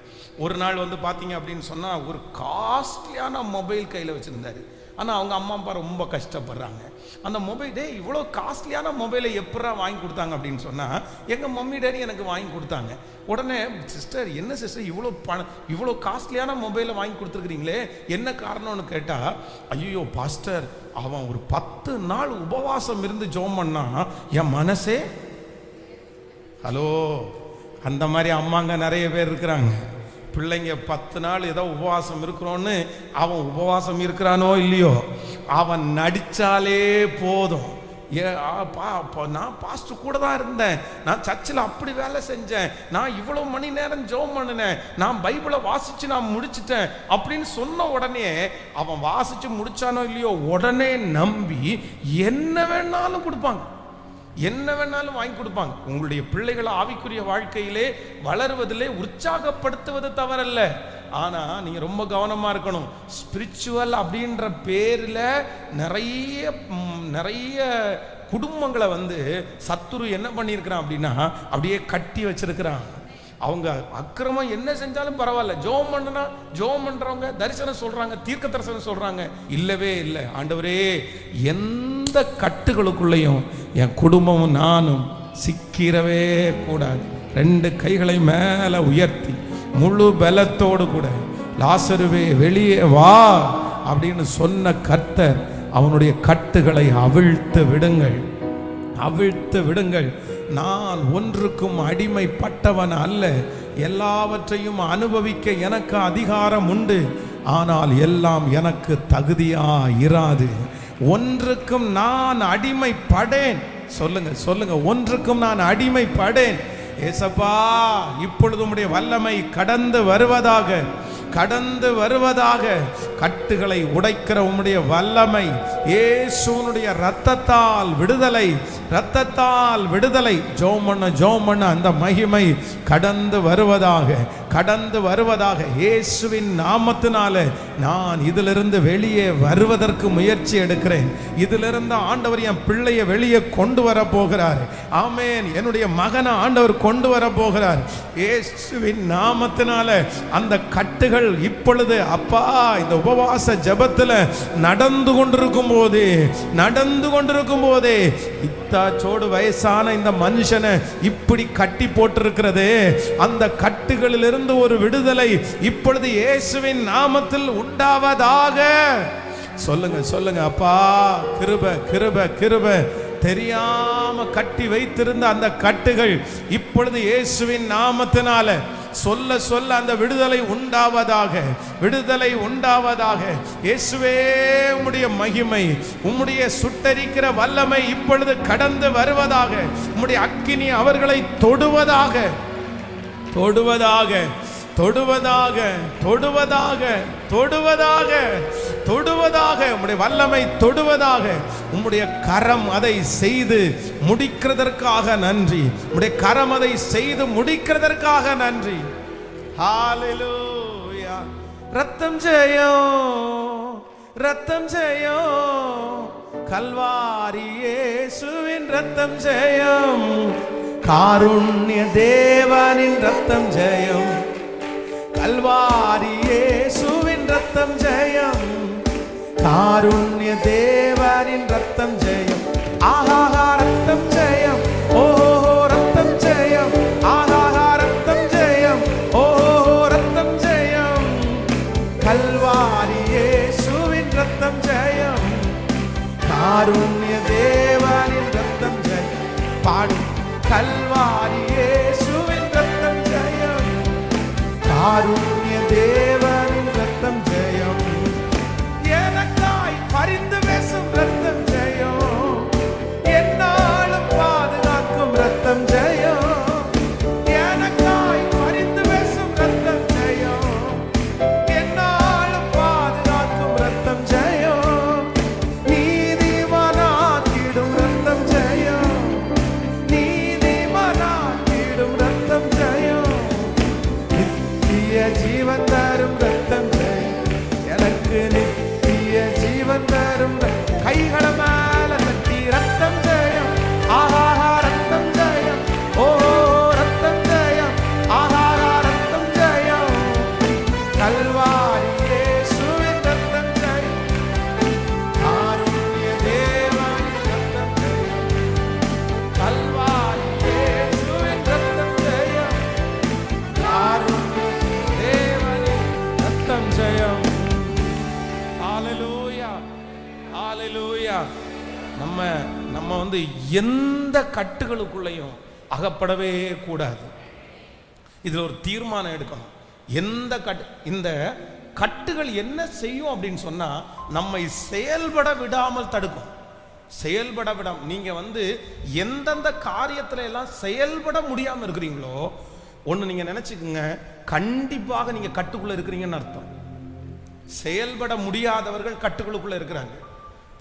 ஒரு நாள் வந்து பார்த்தீங்க அப்படின்னு சொன்னால் ஒரு காஸ்ட்லியான மொபைல் கையில் வச்சுருந்தாரு. ஆனால் அவங்க அம்மா அப்பா ரொம்ப கஷ்டப்படுறாங்க. அந்த மொபைல், இவ்வளோ காஸ்ட்லியான மொபைலை எப்படா வாங்கி கொடுத்தாங்க அப்படின்னு சொன்னால், எங்கள் மம்மி டேடி எனக்கு வாங்கி கொடுத்தாங்க. உடனே சிஸ்டர், என்ன சிஸ்டர் இவ்வளோ காஸ்ட்லியான மொபைலை வாங்கி கொடுத்துருக்குறீங்களே, என்ன காரணம்னு கேட்டால், ஐயோ பாஸ்டர், அவன் ஒரு 10 நாள் உபவாசம் இருந்து ஜெபம் பண்ணா என் மனசே. ஹலோ, அந்த மாதிரி அம்மாங்க நிறைய பேர் இருக்கிறாங்க. பிள்ளைங்க 10 நாள் ஏதோ உபவாசம் இருக்கிறோன்னு அவன் உபவாசம் இருக்கிறானோ இல்லையோ, அவன் நடிச்சாலே போதும். நான் பாஸ்டர் கூட தான் இருந்தேன், நான் சர்ச்சில் அப்படி வேலை செஞ்சேன், நான் இவ்வளோ மணி நேரம் ஜெபம் பண்ணினேன், நான் பைபிளை வாசிச்சு நான் முடிச்சிட்டேன் அப்படின்னு சொன்ன உடனே அவன் வாசிச்சு முடிச்சானோ இல்லையோ உடனே நம்பி என்ன வேணாலும் கொடுப்பாங்க, என்ன வேணாலும் வாங்கி கொடுப்பாங்க. உங்களுடைய பிள்ளைகளை ஆவிக்குரிய வாழ்க்கையிலே வளருவதிலே உற்சாகப்படுத்துவது தவறல்ல. ஆனா நீங்க ரொம்ப கவனமா இருக்கணும். ஸ்பிரிச்சுவல் அப்படின்ற பேர்ல நிறைய குடும்பங்களை வந்து சத்துரு என்ன பண்ணியிருக்கிறான் அப்படின்னா அப்படியே கட்டி வச்சிருக்கிறான். அவங்க அக்கிரமம் என்ன செஞ்சாலும் பரவாயில்ல, ஜெபம் பண்ணனா ஜெபம் பண்றவங்க தரிசனம் சொல்றாங்க, தீர்க்க தரிசனம் சொல்றாங்க. இல்லவே இல்லை, ஆண்டவரே எந்த கட்டுகளுக்குள்ளேயும் என் குடும்பமும் நானும் சிக்கிறவே கூடாது. 2 கைகளை மேல உயர்த்தி முழு பலத்தோடு கூட லாசருவே வெளியே வா அப்படின்னு சொன்ன கர்த்தர் அவனுடைய கட்டுகளை அவிழ்த்து விடுங்கள், அவிழ்த்து விடுங்கள். நான் ஒன்றுக்கும் அடிமைப்பட்டவன் அல்ல, எல்லாவற்றையும் அனுபவிக்க எனக்கு அதிகாரம் உண்டு, ஆனால் எல்லாம் எனக்கு தகுதியா இராது. ஒன்றுக்கும் நான் அடிமைப்படேன். சொல்லுங்க சொல்லுங்க, ஒன்றுக்கும் நான் அடிமைப்படேன். ஏசப்பா, இப்பொழுது உம்முடைய வல்லமை கடந்து வருவதாக, கடந்து வருவதாக. கட்டுகளை உடைக்கிற உம்முடைய வல்லமை, இயேசுவினுடைய இரத்தத்தால் விடுதலை, இரத்தத்தால் விடுதலை. ஜெபம் பண்ண அந்த மகிமை கடந்து வருவதாக, கடந்து வருவதாக. இயேசுவின் நாமத்தினால நான் இதிலிருந்து வெளியே வருவதற்கு முயற்சி எடுக்கிறேன். இதிலிருந்து ஆண்டவர் என் பிள்ளையை வெளியே கொண்டு வர போகிறார். ஆமென். என்னுடைய மகனை ஆண்டவர் கொண்டு வர போகிறார். இயேசுவின் நாமத்தினால அந்த கட்டுகள் இப்பொழுது அப்பா இந்த உபவாச ஜெபத்தில் நடந்து கொண்டிருக்கும் போதே இத்தாச்சோடு வயசான இந்த மனுஷனை இப்படி கட்டி போட்டிருக்கிறது, அந்த கட்டுகளிலிருந்து ஒரு விடுதலை இப்பொழுது இயேசுவின் நாமத்தில் உண்டாவதாக. சொல்லுங்க சொல்லுங்க, அப்பா கிருபை கிருபை கிருபை. தெரியாம கட்டி வைத்திருந்த அந்த கட்டுகள் இப்பொழுது இயேசுவின் நாமத்தினால சொல்ல சொல்ல அந்த விடுதலை உண்டாவதாக, விடுதலை உண்டாவதாக. இயேசுவே, உம்முடைய மகிமை, உம்முடைய சுட்டரிக்கிற வல்லமை இப்பொழுது கடந்து வருவதாக. உம்முடைய அக்கினி அவர்களை தொடுவதாக, தொடுவதாக, தொடுவதாக, தொடுவதாக, தொடுவதாக, தொடுவதாக. உம்முடைய வல்லமை தொடுவதாக. உம்முடைய கரம் அதை செய்து முடிக்கிறதற்காக நன்றி. உம்முடைய கரம் அதை செய்து முடிக்கிறதற்காக நன்றி. ஹalleluya. ரத்தம் ஜெயம், ரத்தம் ஜெயம், கல்வாரி இயேசுவின் ரத்தம் ஜெயம், காருண்ய தேவனின் ரத்தம் ஜெயம், கல்வாரி இயேசுவின் ரத்தம் ஜெயம், காருண்ய தேவனின் ரத்தம் ஜெயம். ஆஹா ரத்தம் ஜெயம், ஓஹோ ரத்தம் ஜெயம், ஆஹா ரத்தம் ஜெயம், ஓஹோ ரத்தம் ஜெயம், கல்வாரி இயேசுவின் ரத்தம் ஜெயம், காருண்ய தேவனின் ரத்தம் ஜெயம். பாடும் கல்வாரி இயேசுவின் ரத்தம் ஜெயம், காருண்ய தேவனின் ரத்தம் ஜெயம், எனக்காய் பரிந்து பேசும் ரத்தம் ஜெயம், என்னாலும் பாதுகாக்கும் ரத்தம் ஜெயம், எனக்காய் பரிந்து பேசும் ரத்தம் ஜெயம், என்னாலும் பாதுகாக்கும் ரத்தம் ஜெயம், நீதிமானாக்கிடும் ரத்தம் ஜெயம், நீதிமானாக்கிடும் ரத்தம் ஜெயம், நித்திய ஜீவன் தரும் ரத்தம் ஜெயம், எனக்கு நித்திய ஜீவன் தரும். கைகள மேல தட்டி ரத்தம் ஜெயம், ஆஹா ரத்தம் ஜெயம், ஓ ரத்தம் ஜெயம், ஆஹா ரத்தம் ஜெயம், கல்வாரி இயேசுவின் ரத்தம் ஜெயம், காருண்ய தேவனின் ரத்தம் ஜெயம், கல்வாரி இயேசுவின் ரத்தம் ஜெயம், காருண்ய தேவனின் ரத்தம் ஜெயம். ஹalleluya, ஹalleluya. நம்ம வந்து எந்த கட்டுகளுக்குள்ளேயும் அகப்படவே கூடாது. இதுல ஒரு தீர்மானம் எடுக்கணும். எந்த இந்த கட்டுகள் என்ன செய்யும் அப்படின்னு சொன்னா நம்மை செயல்பட விடாமல் தடுக்கும். செயல்பட விடாம நீங்க வந்து எந்தெந்த காரியத்துல எல்லாம் செயல்பட முடியாம இருக்கிறீங்களோ ஒண்ணு நீங்க நினைச்சுக்குங்க, கண்டிப்பாக நீங்க கட்டுக்குள்ள இருக்கிறீங்கன்னு அர்த்தம். செயல்பட முடியாதவர்கள் கட்டுகளுக்குள்ள இருக்கிறாங்க.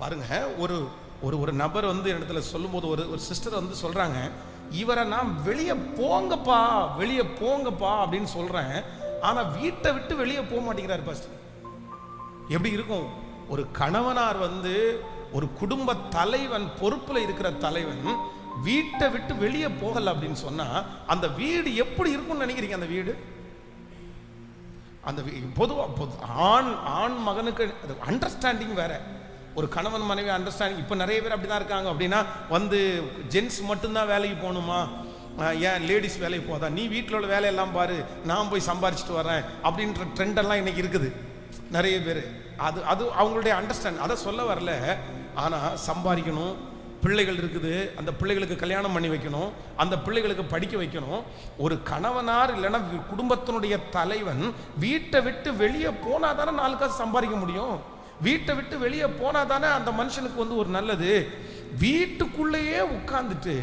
பாருங்க, ஒரு ஒரு ஒரு நபர் வந்து இடத்துல சொல்லும்போது ஒரு சிஸ்டர் வந்து சொல்றாங்க, இவரை நான் வெளியே போங்கப்பா வெளியே போங்கப்பா அப்படின்னு சொல்றேன், ஆனா வீட்டை விட்டு வெளியே போக மாட்டேங்கிறாரு பாஸ்டர். எப்படி இருக்கும்? ஒரு கணவனார் வந்து ஒரு குடும்ப தலைவன், பொறுப்புல இருக்கிற தலைவன் வீட்டை விட்டு வெளியே போகல அப்படின்னு சொன்னா அந்த வீடு எப்படி இருக்கும்னு நினைக்கிறீங்க? அந்த வீடு அந்த பொதுவாக ஆண் மகனுக்கு அண்டர்ஸ்டாண்டிங் வேற, ஒரு கணவன் மனைவி அண்டர்ஸ்டாண்டிங். இப்போ நிறைய பேர் அப்படிதான் இருக்காங்க. அப்படின்னா வந்து ஜென்ஸ் மட்டும்தான் வேலைக்கு போகணுமா, ஏன் லேடிஸ் வேலைக்கு போதா, நீ வீட்டில் உள்ள வேலையெல்லாம் பாரு, நான் போய் சம்பாரிச்சிட்டு வரேன் அப்படின்ற ட்ரெண்டெல்லாம் இன்னைக்கு இருக்குது நிறைய பேர். அது அது அவங்களுடைய அண்டர்ஸ்டாண்ட். அதை சொல்ல வரல. ஆனால் சம்பாதிக்கணும், பிள்ளைகள் இருக்குது, அந்த பிள்ளைகளுக்கு கல்யாணம் பண்ணி வைக்கணும், அந்த பிள்ளைகளுக்கு படிக்க வைக்கணும். ஒரு கணவனார் இல்லைன்னா குடும்பத்தினுடைய தலைவன் வீட்டை விட்டு வெளியே போனால் தானே 4 காசு சம்பாதிக்க முடியும். வீட்டை விட்டு வெளியே போனால் தானே அந்த மனுஷனுக்கு வந்து ஒரு நல்லது. வீட்டுக்குள்ளேயே உட்காந்துட்டு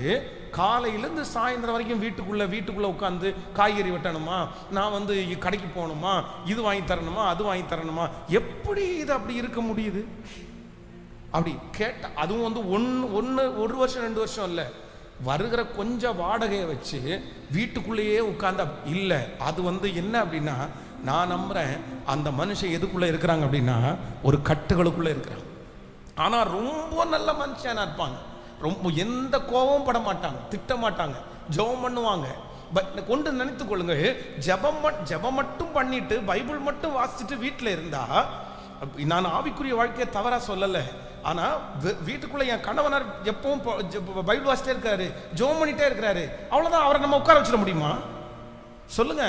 காலையிலேருந்து சாயந்தரம் வரைக்கும் வீட்டுக்குள்ளே உட்காந்து காய்கறி வெட்டணுமா, நான் வந்து கடைக்கு போகணுமா, இது வாங்கி தரணுமா, அது வாங்கி தரணுமா, எப்படி இது அப்படி இருக்க முடியுது? அப்படி கேட்ட அதுவும் வந்து ஒரு வருஷம் 2 வருஷம் இல்லை, வருகிற கொஞ்சம் வாடகையை வச்சு வீட்டுக்குள்ளேயே உட்கார்ந்த இல்லை. அது வந்து என்ன அப்படின்னா, நான் நம்புறேன் அந்த மனுஷன் எதுக்குள்ள இருக்கிறாங்க அப்படின்னா ஒரு கட்டுகளுக்குள்ள இருக்கிறாங்க. ஆனா ரொம்ப நல்ல மனுஷனா இருப்பாங்க, ரொம்ப எந்த கோபமும் பட மாட்டாங்க, திட்ட மாட்டாங்க, ஜெபம் பண்ணுவாங்க. கொண்டு நினைத்துக் கொள்ளுங்க, ஜெபம் மட்டும் பண்ணிட்டு பைபிள் மட்டும் வாசிச்சுட்டு வீட்டில் இருந்தா, நான் ஆவிக்குரிய வாழ்க்கையை தவறா சொல்லலை, ஆனா வீட்டுக்குள்ள என் கணவனார் எப்பவும் பைபிள் வாசிட்டே இருக்காரு, ஜெபம் பண்ணிட்டே இருக்கிறாரு, அவ்வளவுதான். அவரை நம்ம உட்கார வச்சிட முடியுமா? சொல்லுங்க,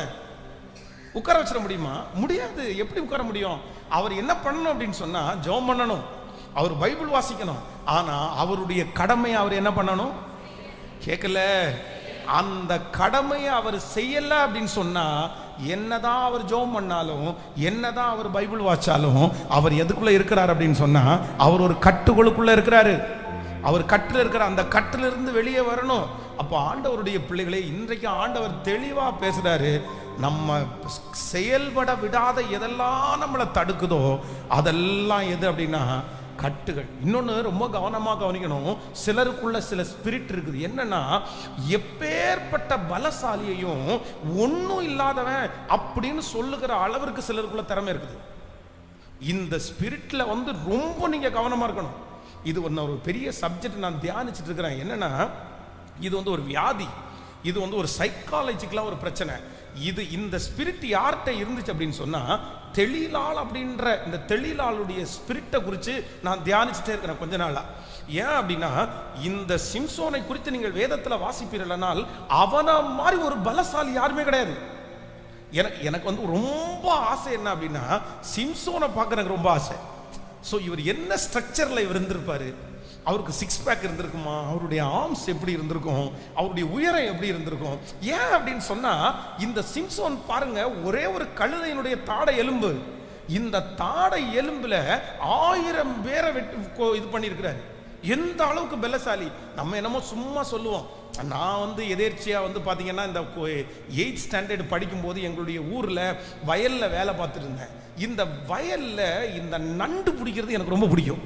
உட்கார வச்சிட முடியுமா? முடியாது. எப்படி உட்கார முடியும்? அவர் என்ன பண்ணணும் அப்படின்னு சொன்னா ஜெபம் பண்ணணும், அவர் பைபிள் வாசிக்கணும். ஆனா அவருடைய கடமையை அவர் என்ன பண்ணணும்? கேட்கல. அந்த கடமையை அவர் செய்யல அப்படின்னு சொன்னா என்னதான் அவர் ஜெபம் பண்ணாலும், என்னதான் அவர் பைபிள் வாசிச்சாலும், அவர் எதுக்குள்ள இருக்கிறார் அப்படின்னு சொன்னா அவர் ஒரு கட்டுகளுக்குள்ள இருக்கிறாரு. அவர் கட்டில் இருக்கிற அந்த கட்டிலிருந்து வெளியே வரணும். அப்போ ஆண்டவருடைய பிள்ளைகளே, இன்றைக்கு ஆண்டவர் தெளிவா பேசுறாரு. நம்ம செயல்பட விடாத எதெல்லாம் நம்மளை தடுக்குதோ அதெல்லாம் எது அப்படின்னா கட்டுகள். இன்னொன்று ரொம்ப கவனமாக கவனிக்கணும், சிலருக்குள்ள சில ஸ்பிரிட் இருக்குது. என்னன்னா, எப்பேற்பட்ட பலசாலியையும் ஒன்றும் இல்லாதவன் அப்படின்னு சொல்லுகிற அளவிற்கு சிலருக்குள்ள திறமை இருக்குது. இந்த ஸ்பிரிட்ல வந்து ரொம்ப நீங்க கவனமா இருக்கணும். இது ஒரு பெரிய சப்ஜெக்ட் நான் தியானிச்சுட்டு இருக்கிறேன். என்னன்னா, இது வந்து ஒரு வியாதி, இது வந்து ஒரு சைக்காலஜிக்கலா ஒரு பிரச்சனை. இந்த ஸ்பிரிட் யார்கிட்ட இருந்துச்சு அப்படின்னு சொன்னா, தெளிலால் அப்படின்ற இந்த தெளிலாளுடைய ஸ்பிரிட்டை குறித்து நான் தியானிச்சுட்டே இருக்கிறேன் கொஞ்ச நாளா. ஏன் அப்படின்னா, இந்த சிம்சோனை குறித்து நீங்கள் வேதத்தில் வாசிப்பீர்களானால் அவனை மாதிரி ஒரு பலசாலி யாருமே கிடையாது. எனக்கு வந்து ரொம்ப ஆசை என்ன அப்படின்னா, சிம்சோனை பார்க்க எனக்கு ரொம்ப ஆசை. ஸோ இவர் என்ன ஸ்ட்ரக்சரில் இவர் இருந்திருப்பாரு, அவருக்கு 6 பேக் இருந்திருக்குமா, அவருடைய ஆர்ம்ஸ் எப்படி இருந்திருக்கும், அவருடைய உயரம் எப்படி இருந்திருக்கும். ஏன் அப்படின்னு சொன்னா, இந்த சிம்சோன் பாருங்க, ஒரே ஒரு கழுதையினுடைய தாடை எலும்பு, இந்த தாடை எலும்புல 1000 பேரை இது பண்ணியிருக்கிறாரு. எந்த அளவுக்கு பலசாலி. நம்ம என்னமோ சும்மா சொல்லுவோம். நான் வந்து எதேர்ச்சியா வந்து பாத்தீங்கன்னா, இந்த 8th ஸ்டாண்டர்ட் படிக்கும்போது எங்களுடைய ஊர்ல வயல்ல வேலை பார்த்துட்டு இருந்தேன். இந்த வயல்ல இந்த நண்டு பிடிக்கிறது எனக்கு ரொம்ப பிடிக்கும்.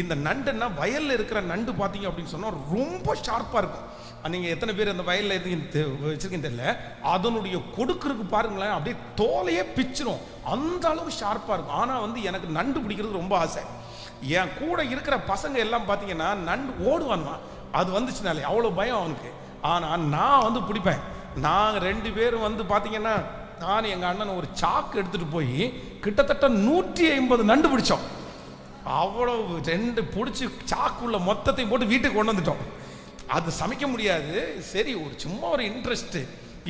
இந்த நண்டுன்னா, வயல்ல இருக்கிற நண்டு பார்த்தீங்க அப்படின்னு சொன்னா ரொம்ப ஷார்ப்பா இருக்கும். நீங்க எத்தனை பேர் அந்த வயல்ல வச்சிருக்கீங்க தெரியல, அதனுடைய கொடுக்குறதுக்கு பாருங்களேன், அப்படியே தோலையே பிச்சிரும், அந்த அளவுக்கு ஷார்ப்பா இருக்கும். ஆனா வந்து எனக்கு நண்டு பிடிக்கிறது ரொம்ப ஆசை. என் கூட இருக்கிற பசங்க எல்லாம் பார்த்தீங்கன்னா நண்டு ஓடுவானுவான், அது வந்துச்சுனாலே அவ்வளோ பயம் அவனுக்கு. ஆனா நான் வந்து பிடிப்பேன். நாங்கள் 2 பேரும் வந்து பார்த்தீங்கன்னா, நான் எங்கள் அண்ணன் ஒரு சாக்கு எடுத்துட்டு போய் கிட்டத்தட்ட 150 நண்டு பிடிச்சோம். அவ்வளவு 2 பிடிச்சி சாக்குள்ள மொத்தத்தையும் போட்டு வீட்டுக்கு கொண்டு வந்துட்டோம். அது சமைக்க முடியாது, சரி ஒரு சும்மா ஒரு இன்ட்ரெஸ்ட்.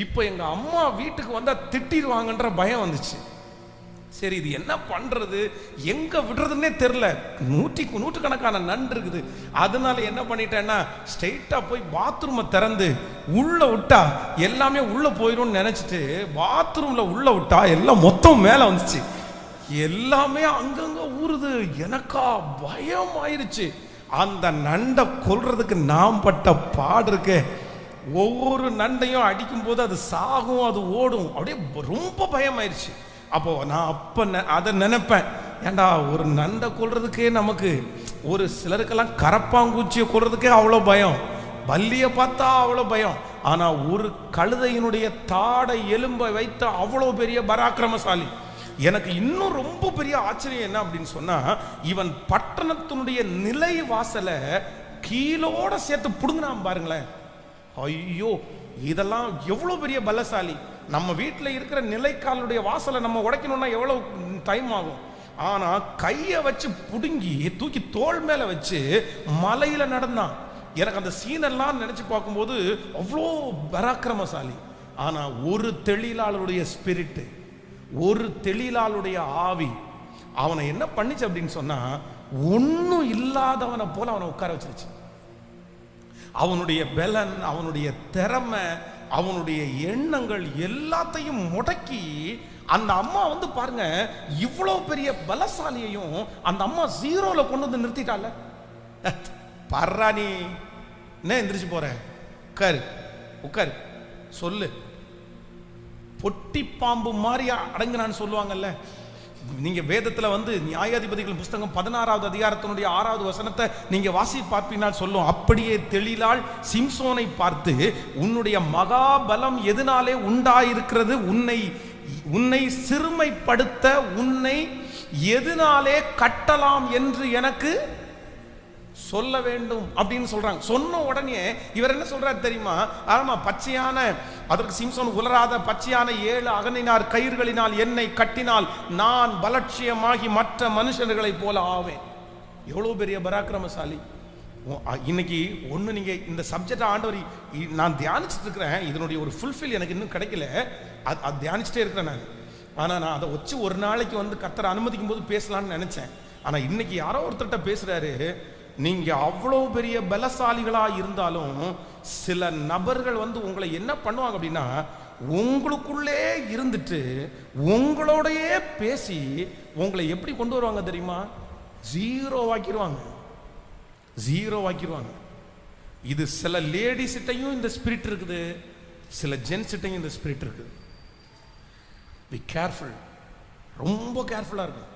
இப்போ எங்கள் அம்மா வீட்டுக்கு வந்தால் திட்டிடுவாங்கன்ற பயம் வந்துச்சு. சரி இது என்ன பண்றது, எங்க விடுறதுன்னே தெரியல, நூற்றுக்கணக்கான நண்டு இருக்குது. அதனால என்ன பண்ணிட்டேன்னா, ஸ்ட்ரெயிட்டா போய் பாத்ரூமை திறந்து உள்ள விட்டா எல்லாமே உள்ள போயிடும் நினைச்சிட்டு பாத்ரூம்ல உள்ள விட்டா எல்லாம் மொத்தம் மேல வந்துச்சு, எல்லாமே அங்கங்க ஊறுது. எனக்கா பயம் ஆயிருச்சு. அந்த நண்டை கொல்றதுக்கு நாம் பட்ட பாடு இருக்கு. ஒவ்வொரு நண்டையும் அடிக்கும் போது அது சாகும், அது ஓடும், அப்படியே ரொம்ப பயம் ஆயிடுச்சு. அப்போ நான் அதை நினைப்பேன், ஏண்டா ஒரு நண்டை கொல்றதுக்கே நமக்கு, ஒரு சிலருக்கெல்லாம் கரப்பாங்குச்சியை கொல்றதுக்கே அவ்வளோ பயம், பல்லியை பார்த்தா அவ்வளோ பயம். ஆனா ஒரு கழுதையினுடைய தாடை எலும்பை வைத்த அவ்வளோ பெரிய பராக்கிரமசாலி. எனக்கு இன்னும் ரொம்ப பெரிய ஆச்சரியம் என்ன அப்படின்னு சொன்னா, இவன் பட்டணத்தினுடைய நிலை வாசலை கீழோட சேர்த்து புடுங்கினான் பாருங்களேன். ஐயோ, இதெல்லாம் எவ்வளோ பெரிய பலசாலி. நம்ம வீட்டில் இருக்கிற நிலைக்காலுடைய வாசலை நம்ம உடைக்கணும்னா எவ்வளோ டைம் ஆகும். ஆனால் கையை வச்சு புடுங்கி தூக்கி தோள் மேலே வச்சு மலையில் நடந்தான். எனக்கு அந்த சீனெல்லாம் நினச்சி பார்க்கும்போது அவ்வளோ பராக்கிரமசாலி. ஆனால் ஒரு தெளிலாளருடைய ஸ்பிரிட்டு, ஒரு தெளிலாளுடைய ஆவி அவனை என்ன பண்ணிச்சு அப்படின்னு சொன்னா, ஒன்றும் இல்லாதவனை போல அவனை உட்கார வச்சிருச்சு. அவனுடைய பலன், அவனுடைய திறமை, அவனுடைய எண்ணங்கள் எல்லாத்தையும் முடக்கி அந்த அம்மா வந்து பாருங்க, இவ்வளோ பெரிய பலசாலியையும் அந்த அம்மா ஜீரோல கொண்டு வந்து நிறுத்திட்டால. பர்றா, நீ என்ன எந்திரிச்சு போற, உட்காரு உட்காரு சொல்லு. பொட்டி பாம்பு மாதிரி அடங்குனான்னு சொல்லுவாங்கல்ல. நீங்க வேதத்துல வந்து நியாயாதிபதிகள் புஸ்தகம் 16வது அதிகாரத்தினுடைய 6வது வசனத்தை நீங்க வாசி பார்ப்பீனால் சொல்லும், அப்படியே தெளிலாள் சிம்சோனை பார்த்து, உன்னுடைய மகாபலம் எதனாலே உண்டாயிருக்கிறது, உன்னை சிறுமைப்படுத்த உன்னை எதனாலே கட்டலாம் என்று எனக்கு சொல்ல வேண்டும் அப்படின்னு சொல்றாங்க. சொன்ன உடனே இவர் என்ன சொல்றாரு தெரியுமா? ஆமா, பச்சையான, அதற்கு சிம்சோன் உலராத பச்சையான 7 அகனினார் கயிறுகளினால் என்னை கட்டினால் நான் பலட்சியமாகி மற்ற மனுஷர்களை போல ஆவேன். எவ்வளவு பெரிய பராக்கிரமசாலி. இன்னைக்கு ஒன்று, நீங்க இந்த சப்ஜெக்ட் ஆண்டவர் நான் தியானிச்சுட்டு இருக்கிறேன், இதனுடைய ஒரு ஃபுல்ஃபில் எனக்கு இன்னும் கிடைக்கல. அது தியானிச்சுட்டே இருக்கிறேன் நான். ஆனால் நான் அதை வச்சு ஒரு நாளைக்கு வந்து கர்த்தரை அனுமதிக்கும் போது பேசலான்னு நினைச்சேன். ஆனால் இன்னைக்கு யாரோ ஒருத்தர்கிட்ட பேசுறாரு, நீங்க அவ்வளோ பெரிய பலசாலிகளா இருந்தாலும் சில நபர்கள் வந்து உங்களை என்ன பண்ணுவாங்க அப்படின்னா, உங்களுக்குள்ளே இருந்துட்டு உங்களோடையே பேசி உங்களை எப்படி கொண்டு வருவாங்க தெரியுமா? ஜீரோ ஆக்கிடுவாங்க. இது சில லேடிஸ்கிட்டையும் இந்த ஸ்பிரிட் இருக்குது, சில ஜென்ஸ்கிட்டையும் இந்த ஸ்பிரிட் இருக்குது. பி கேர்ஃபுல், ரொம்ப கேர்ஃபுல்லா இருக்கும்.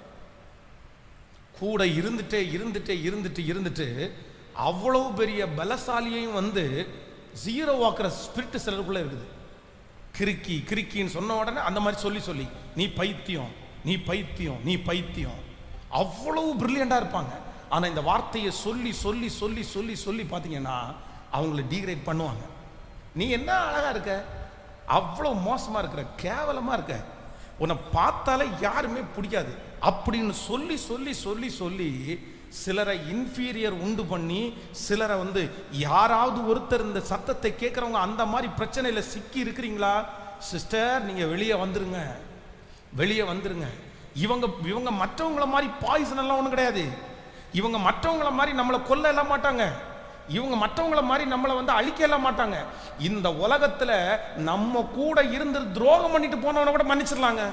கூட இருந்துட்டு அவ்வளவு பெரிய பலசாலியையும் வந்து ஜீரோ ஆக்குற ஸ்பிரிட் சிலருக்குள்ள இருக்குது. கிறுக்கின்னு சொன்ன உடனே அந்த மாதிரி சொல்லி நீ பைத்தியம் அவ்வளவு பிரில்லியண்டா இருப்பாங்க. ஆனா இந்த வார்த்தையை சொல்லி பார்த்தீங்கன்னா அவங்கள டீக்ரேட் பண்ணுவாங்க. நீ என்ன அழகா இருக்க, அவ்வளவு மோசமா இருக்கிற, கேவலமா இருக்க, உன்னை பார்த்தாலே யாருமே பிடிக்காது அப்படின்னு சொல்லி சிலரை இன்ஃபீரியர் உண்டு பண்ணி, சிலரை வந்து யாராவது ஒருத்தர் இந்த சத்தத்தை கேட்குறவங்க அந்த மாதிரி பிரச்சனையில சிக்கி இருக்கிறீங்களா சிஸ்டர், நீங்க வெளியே வந்துருங்க. இவங்க மற்றவங்கள மாதிரி பாய்சன் எல்லாம் ஒன்றும் கிடையாது. இவங்க மற்றவங்கள மாதிரி நம்மளை கொல்ல எல்லாம் மாட்டாங்க. இவங்க மற்றவங்கள மாதிரி நம்மளை வந்து அழிக்க எல்லாம் மாட்டாங்க. இந்த உலகத்துல நம்ம கூட இருந்து துரோகம் பண்ணிட்டு போனவனை கூட மன்னிச்சிடலாங்க.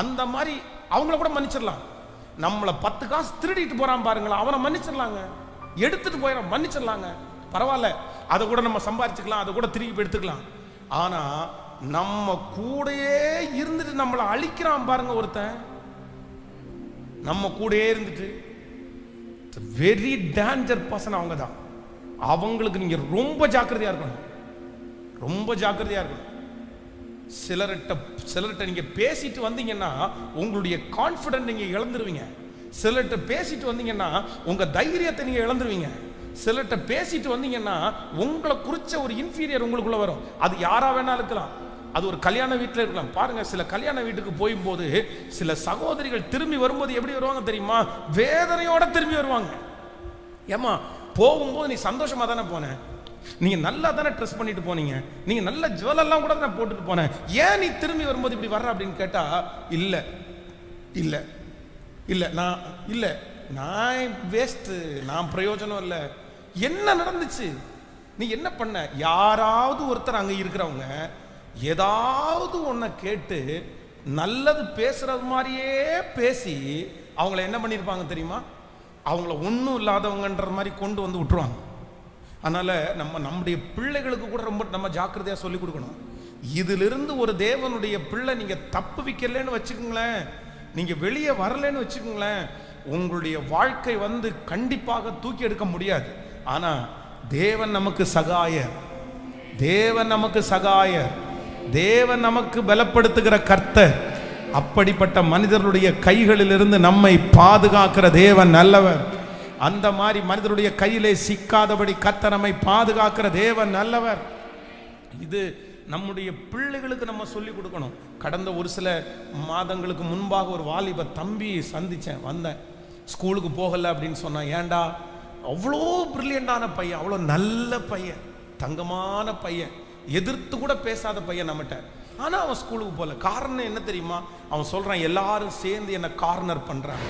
அந்த மாதிரி அவங்கள கூட மன்னிச்சிடலாம். நம்மளை 10 காசு திருடிட்டு போறான் பாருங்களா, அவனை மன்னிச்சிடலாங்க. எடுத்துட்டு போயிடான், மன்னிச்சிடலாங்க. பரவாயில்ல, அதை கூட நம்ம சம்பாதிச்சுக்கலாம், அதை கூட திருப்பி எடுத்துக்கலாம். ஆனா நம்ம கூடயே இருந்துட்டு நம்மளை அழிக்கிறான் பாருங்க ஒருத்தன், நம்ம கூடயே இருந்துட்டு, வெரி டேஞ்சர் பர்சன் அவங்க தான். அவங்களுக்கு நீங்க ரொம்ப ஜாக்கிரதையா இருக்கணும். சிலர்கிட்ட நீங்க பேசிட்டு வந்தீங்கன்னா உங்களுடைய கான்ஃபிடன்ஸ் நீங்க இழந்துருவீங்க. சிலர்கிட்ட பேசிட்டு வந்தீங்கன்னா உங்க தைரியத்தை நீங்க இழந்துருவீங்க. சிலர்கிட்ட பேசிட்டு வந்தீங்கன்னா உங்களை குறிச்ச ஒரு இன்ஃபீரியர் உங்களுக்குள்ள வரும். அது யாரா வேணா இருக்கலாம், அது ஒரு கல்யாண வீட்டில் இருக்கலாம். பாருங்க, சில கல்யாண வீட்டுக்கு போகும்போது சில சகோதரிகள் திரும்பி வரும்போது எப்படி வருவாங்க தெரியுமா? வேதனையோட திரும்பி வருவாங்க. ஏமா, போகும்போது நீ சந்தோஷமா தானே போன, நீங்க நல்லா தானே ட்ரெஸ் பண்ணிட்டு போனீங்க, நீங்க நல்ல ஜுவலெல்லாம் கூட நான் போட்டுட்டு போனேன், ஏன் நீ திரும்பி வரும்போது இப்படி வர்ற அப்படின்னு கேட்டா, நான் வேஸ்ட், நான் பிரயோஜனம் இல்லை. என்ன நடந்துச்சு, நீ என்ன பண்ண? யாராவது ஒருத்தர் அங்க இருக்கிறவங்க ஏதாவது ஒன்ன கேட்டு நல்லது பேசுறது மாதிரியே பேசி அவங்கள என்ன பண்ணிருப்பாங்க தெரியுமா? அவங்கள ஒன்றும் இல்லாதவங்கன்ற மாதிரி கொண்டு வந்து விட்டுருவாங்க. அதனால நம்முடைய பிள்ளைகளுக்கு கூட ரொம்ப நம்ம ஜாக்கிரதையா சொல்லி கொடுக்கணும். இதிலிருந்து ஒரு தேவனுடைய பிள்ளை நீங்க தப்பு வைக்கலன்னு வச்சுக்கோங்களேன், நீங்க வெளியே வரலன்னு வச்சுக்கோங்களேன், உங்களுடைய வாழ்க்கை வந்து கண்டிப்பாக தூக்கி எடுக்க முடியாது. ஆனா தேவன் நமக்கு சகாயர், தேவன் நமக்கு பலப்படுத்துகிற கர்த்தர். அப்படிப்பட்ட மனிதர்களுடைய கைகளிலிருந்து நம்மை பாதுகாக்கிற தேவன் நல்லவர். அந்த மாதிரி மனிதனுடைய கையிலே சிக்காதபடி கர்த்தர் நம்மை பாதுகாக்கிற தேவன் நல்லவர். இது நம்முடைய பிள்ளைகளுக்கு நம்ம சொல்லி கொடுக்கணும். கடந்த ஒரு சில மாதங்களுக்கு முன்பாக ஒரு வாலிப தம்பி சந்திச்சேன். வந்தேன், ஸ்கூலுக்கு போகலை அப்படின்னு சொன்னான். ஏண்டா, அவ்வளோ பிரில்லியண்டான பையன், அவ்வளோ நல்ல பையன், தங்கமான பையன், எதிர்த்து கூட பேசாத பையன் நம்மகிட்ட. ஆனால் அவன் ஸ்கூலுக்கு போகல. காரணம் என்ன தெரியுமா? அவன் சொல்கிறான், எல்லாரும் சேர்ந்து என்னை கார்னர் பண்ணுறாங்க,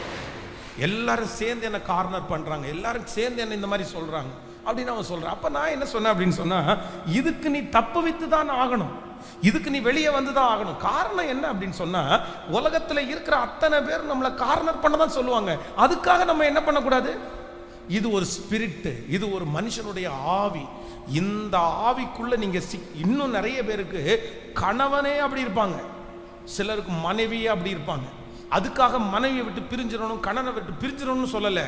எல்லாரும் சேர்ந்து என்னை கார்னர் பண்ணுறாங்க, எல்லாரும் சேர்ந்து என்ன இந்த மாதிரி சொல்கிறாங்க அப்படின்னு அவன் சொல்கிறான். அப்போ நான் என்ன சொன்னேன் அப்படின்னு சொன்னால், இதுக்கு நீ தப்பு வித்து தான் ஆகணும், இதுக்கு நீ வெளியே வந்து தான் ஆகணும். காரணம் என்ன அப்படின்னு சொன்னால், உலகத்தில் இருக்கிற அத்தனை பேர் நம்மளை கார்னர் பண்ண தான் சொல்லுவாங்க. அதுக்காக நம்ம என்ன பண்ணக்கூடாது? இது ஒரு ஸ்பிரிட்டு, இது ஒரு மனுஷனுடைய ஆவி. இந்த ஆவிக்குள்ள நீங்க இன்னும் நிறைய பேருக்கு கணவனே அப்படி இருப்பாங்க, சிலருக்கு மனைவியே அப்படி இருப்பாங்க. அதுக்காக மனைவியை விட்டு பிரிஞ்சிடணும், கணவனை விட்டு பிரிஞ்சிடணும்னு சொல்லல.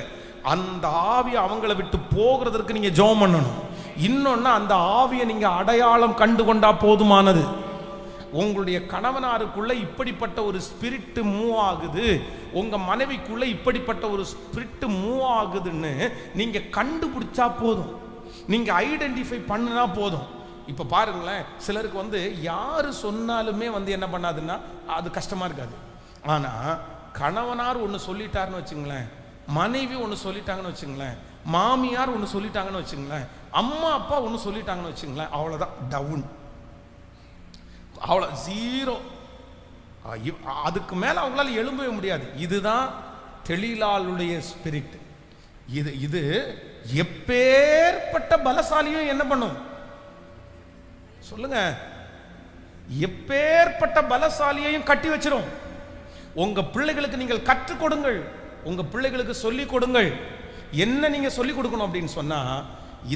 அந்த ஆவியை அவங்கள விட்டு போகிறதுக்கு நீங்க ஜெபம் பண்ணணும். இன்னொன்னு, அந்த ஆவியை நீங்க அடையாளம் கண்டு கொண்டா போதுமானது. உங்களுடைய கணவனாருக்குள்ள இப்படிப்பட்ட ஒரு ஸ்பிரிட் மூவ் ஆகுது, உங்க மனைவிக்குள்ள இப்படிப்பட்ட ஒரு ஸ்பிரிட் மூவ் ஆகுதுன்னு நீங்க கண்டுபிடிச்சா போதும், நீங்க ஐடென்டிஃபை பண்ணினா போதும். இப்ப பாருங்களேன், சிலருக்கு வந்து யாரு சொன்னாலுமே வந்து என்ன பண்ணாதுன்னா அது கஷ்டமா இருக்காது. ஆனா கணவனார் ஒன்று சொல்லிட்டாருன்னு வச்சுங்களேன், மனைவி ஒன்று சொல்லிட்டாங்கன்னு வச்சுங்களேன், மாமியார் ஒன்று சொல்லிட்டாங்கன்னு வச்சுங்களேன், அம்மா அப்பா ஒன்று சொல்லிட்டாங்கன்னு வச்சுங்களேன், அவ்வளோதான், டவுன், அவ்வளோ, ஜீரோ. அதுக்கு மேலே அவங்களால எழும்பவே முடியாது. இதுதான் தெளிலாளுடைய ஸ்பிரிட். இது எப்பேற்பட்ட பலசாலியும் என்ன பண்ணும் சொல்லுங்க? எப்பேற்பட்ட பலசாலியையும் கட்டி வச்சிரும். உங்க பிள்ளைகளுக்கு நீங்கள் கற்றுக் கொடுங்கள், உங்க பிள்ளைகளுக்கு சொல்லிக் கொடுங்கள். என்ன நீங்க சொல்லிக் கொடுக்கணும் அப்படின்னு சொன்னா,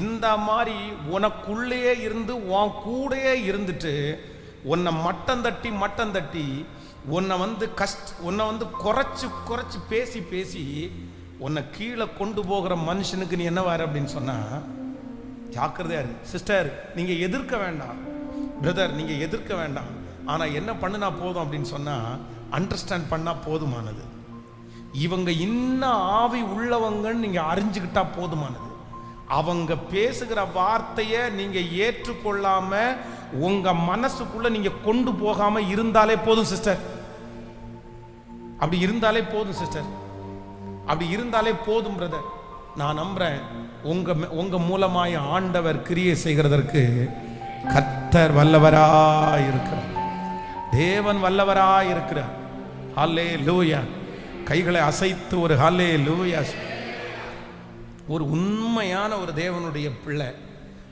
இந்த மாதிரி உனக்குள்ளேயே இருந்து உன் கூடயே இருந்துட்டு உன்னை மட்டம் தட்டி உன்னை வந்து குறைச்சு பேசி உன்னை கீழே கொண்டு போகிற மனுஷனுக்கு நீ என்ன வாரு அப்படின்னு சொன்னா ஜாக்கிரதையா இரு. சிஸ்டர், நீங்க எதிர்க்க வேண்டாம், பிரதர் நீங்க எதிர்க்க வேண்டாம். ஆனா என்ன பண்ணுனா போதும் அப்படின்னு சொன்னா, அண்டர்ஸ்டாண்ட் பண்ணா போதுமானது. இவங்க இன்னும் ஆவி உள்ளவங்கன்னு நீங்க அறிஞ்சுக்கிட்டா போதுமானது. அவங்க பேசுகிற வார்த்தையை நீங்க ஏற்றுக்கொள்ளாம உங்க மனசுக்குள்ள நீங்க கொண்டு போகாம இருந்தாலே போதும் சிஸ்டர். அப்படி இருந்தாலே போதும் சிஸ்டர், அப்படி இருந்தாலே போதும் பிரதர். நான் நம்புறேன், உங்க மூலமாய் ஆண்டவர் கிரியை செய்கிறதற்கு கர்த்தர் வல்லவராய் இருக்கிறார், தேவன் வல்லவராய் இருக்கிறார். ஹல்லேலூயா. கைகளை அசைத்து ஒரு ஹல்லேலூயா. ஒரு உண்மையான ஒரு தேவனுடைய பிள்ளை,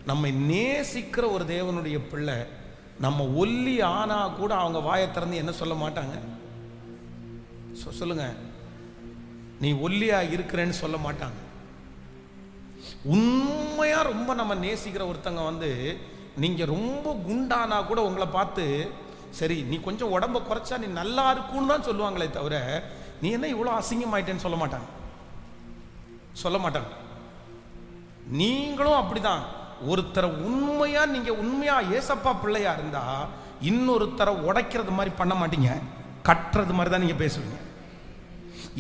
நம்மை நேசிக்கிற ஒரு தேவனுடைய பிள்ளை, நம்ம ஒல்லி ஆனா கூட அவங்க வாயை திறந்து என்ன சொல்ல மாட்டாங்க? சொல்லுங்க, நீ ஒல்லியா இருக்கிறேன்னு சொல்ல மாட்டாங்க. உண்மையா ரொம்ப நம்ம நேசிக்கிற ஒருத்தங்க வந்து நீங்க ரொம்ப குண்டானா கூட உங்களை பார்த்து, சரி நீ கொஞ்சம் உடம்ப குறைச்சா நீ நல்லா இருக்குன்னு தான் சொல்லுவாங்களே தவிர, நீ என்ன இவ்வளோ அசிங்கமாயிட்டேன்னு சொல்ல மாட்டாங்க. நீங்களும் அப்படிதான். ஒருத்தரை நீங்க உண்மையா ஏசப்பா பிள்ளையா இருந்தா இன்னொருத்தரை உடைக்கிறது மாதிரி பண்ண மாட்டீங்க, கட்டுறது மாதிரி தான் நீங்க பேசுவீங்க.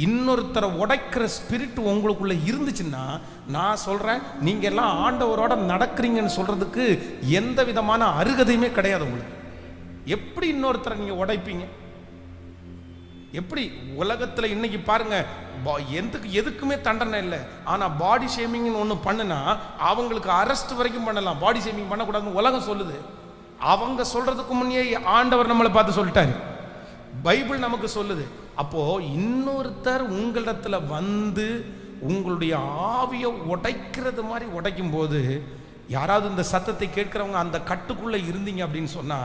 இன்னொருத்தரை உடைக்கிற ஸ்பிரிட் உங்களுக்குள்ள இருந்துச்சுன்னா, நான் சொல்றேன், நீங்க எல்லாம் ஆண்டவரோட நடக்கிறீங்கன்னு சொல்றதுக்கு எந்த விதமான அருகதையுமே கிடையாது உங்களுக்கு. எப்படி இன்னொருத்தரை நீங்க உடைப்பீங்க? எப்படி? உலகத்துல இன்னைக்கு பாருங்க, எதுக்குமே தண்டனை இல்லை. ஆனா பாடி ஷேமிங் ஒண்ணு பண்ணுனா அவங்களுக்கு அரெஸ்ட் வரைக்கும் பண்ணலாம். பாடி ஷேமிங் பண்ணக்கூடாதுன்னு உலகம் சொல்லுது. அவங்க சொல்றதுக்கு முன்னே ஆண்டவர் நம்மளை பார்த்து சொல்லிட்டாரு, பைபிள் நமக்கு சொல்லுது. அப்போ இன்னொருத்தர் உங்களிடத்துல வந்து உங்களுடைய ஆவியை உடைக்கிறது மாதிரி உடைக்கும் போது, யாராவது இந்த சத்தத்தை கேட்கிறவங்க அந்த கட்டுக்குள்ள இருந்தீங்க அப்படின்னு சொன்னா,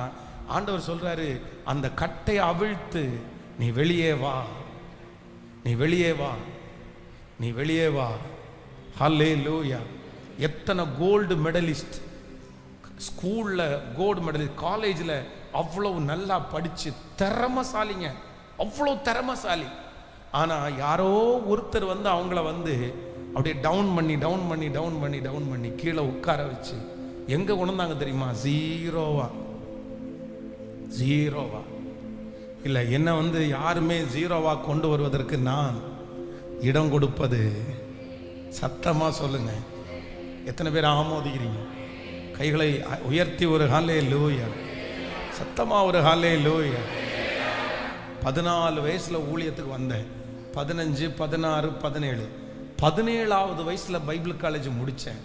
ஆண்டவர் சொல்றாரு, அந்த கட்டை அவிழ்த்து நீ வெளியே வா, நீ வெளியே வா, நீ வெளியே வா. ஹல்லேலூயா. எத்தனை கோல்டு மெடலிஸ்ட், ஸ்கூல்ல கோல்டு மெடலிஸ்ட், காலேஜில் அவ்வளவு நல்லா படிச்சு திறமசாலிங்க, அவ்வளோ திறமசாலி. ஆனா யாரோ ஒருத்தர் வந்து அவங்கள வந்து அப்படியே டவுன் பண்ணி கீழே உட்கார வச்சு எங்க கொண்டாங்க தெரியுமா? ஜீரோவா. இல்லை, என்ன வந்து யாருமே ஜீரோவா கொண்டு வருவதற்கு நான் இடம் கொடுப்பது சத்தமா சொல்லுங்க. எத்தனை பேர் ஆமோதிக்கிறீங்க? கைகளை உயர்த்தி ஒரு ஹல்லேலூயா, சத்தமா ஒரு ஹல்லேலூயா. 14 வயசுல ஊழியத்துக்கு வந்தேன். 15, 16, 17. 17வது வயசுல பைபிள் காலேஜ் முடித்தேன்.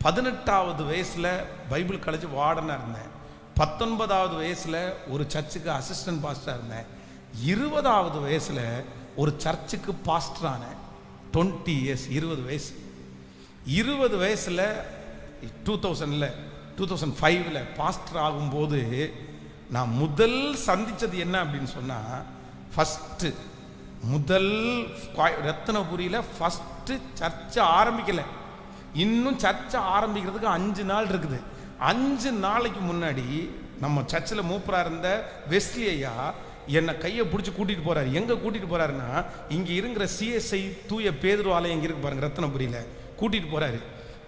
18வது வயசுல பைபிள் காலேஜ் வார்டனாக இருந்தேன். 19வது வயசுல ஒரு சர்ச்சுக்கு அசிஸ்டன்ட் பாஸ்டராக இருந்தேன். 20வது வயசுல ஒரு சர்ச்சுக்கு பாஸ்டர் ஆனேன். 20 இயர்ஸ், 20 வயசு. 20 வயசுல 2005ல் பாஸ்டர் ஆகும்போது நான் முதல் சந்தித்தது என்ன அப்படின்னு சொன்னால், ஃபஸ்ட்டு முதல் ரத்தினபுரியில் ஃபஸ்ட்டு சர்ச்சை ஆரம்பிக்கலை. இன்னும் சர்ச்சை ஆரம்பிக்கிறதுக்கு 5 நாள் இருக்குது. 5 நாளைக்கு முன்னாடி நம்ம சர்ச்சில் மூப்பராக இருந்த வெஸ்லி ஐயா என்னை கையை பிடிச்சி கூட்டிகிட்டு போகிறாரு. எங்கே கூட்டிகிட்டு போகிறாருன்னா, இங்கே இருக்கிற சிஎஸ்ஐ தூய பேதுரு ஆலயம் இங்கே இருக்கு பாருங்க, ரத்தினபுரியில் கூட்டிகிட்டு போகிறாரு.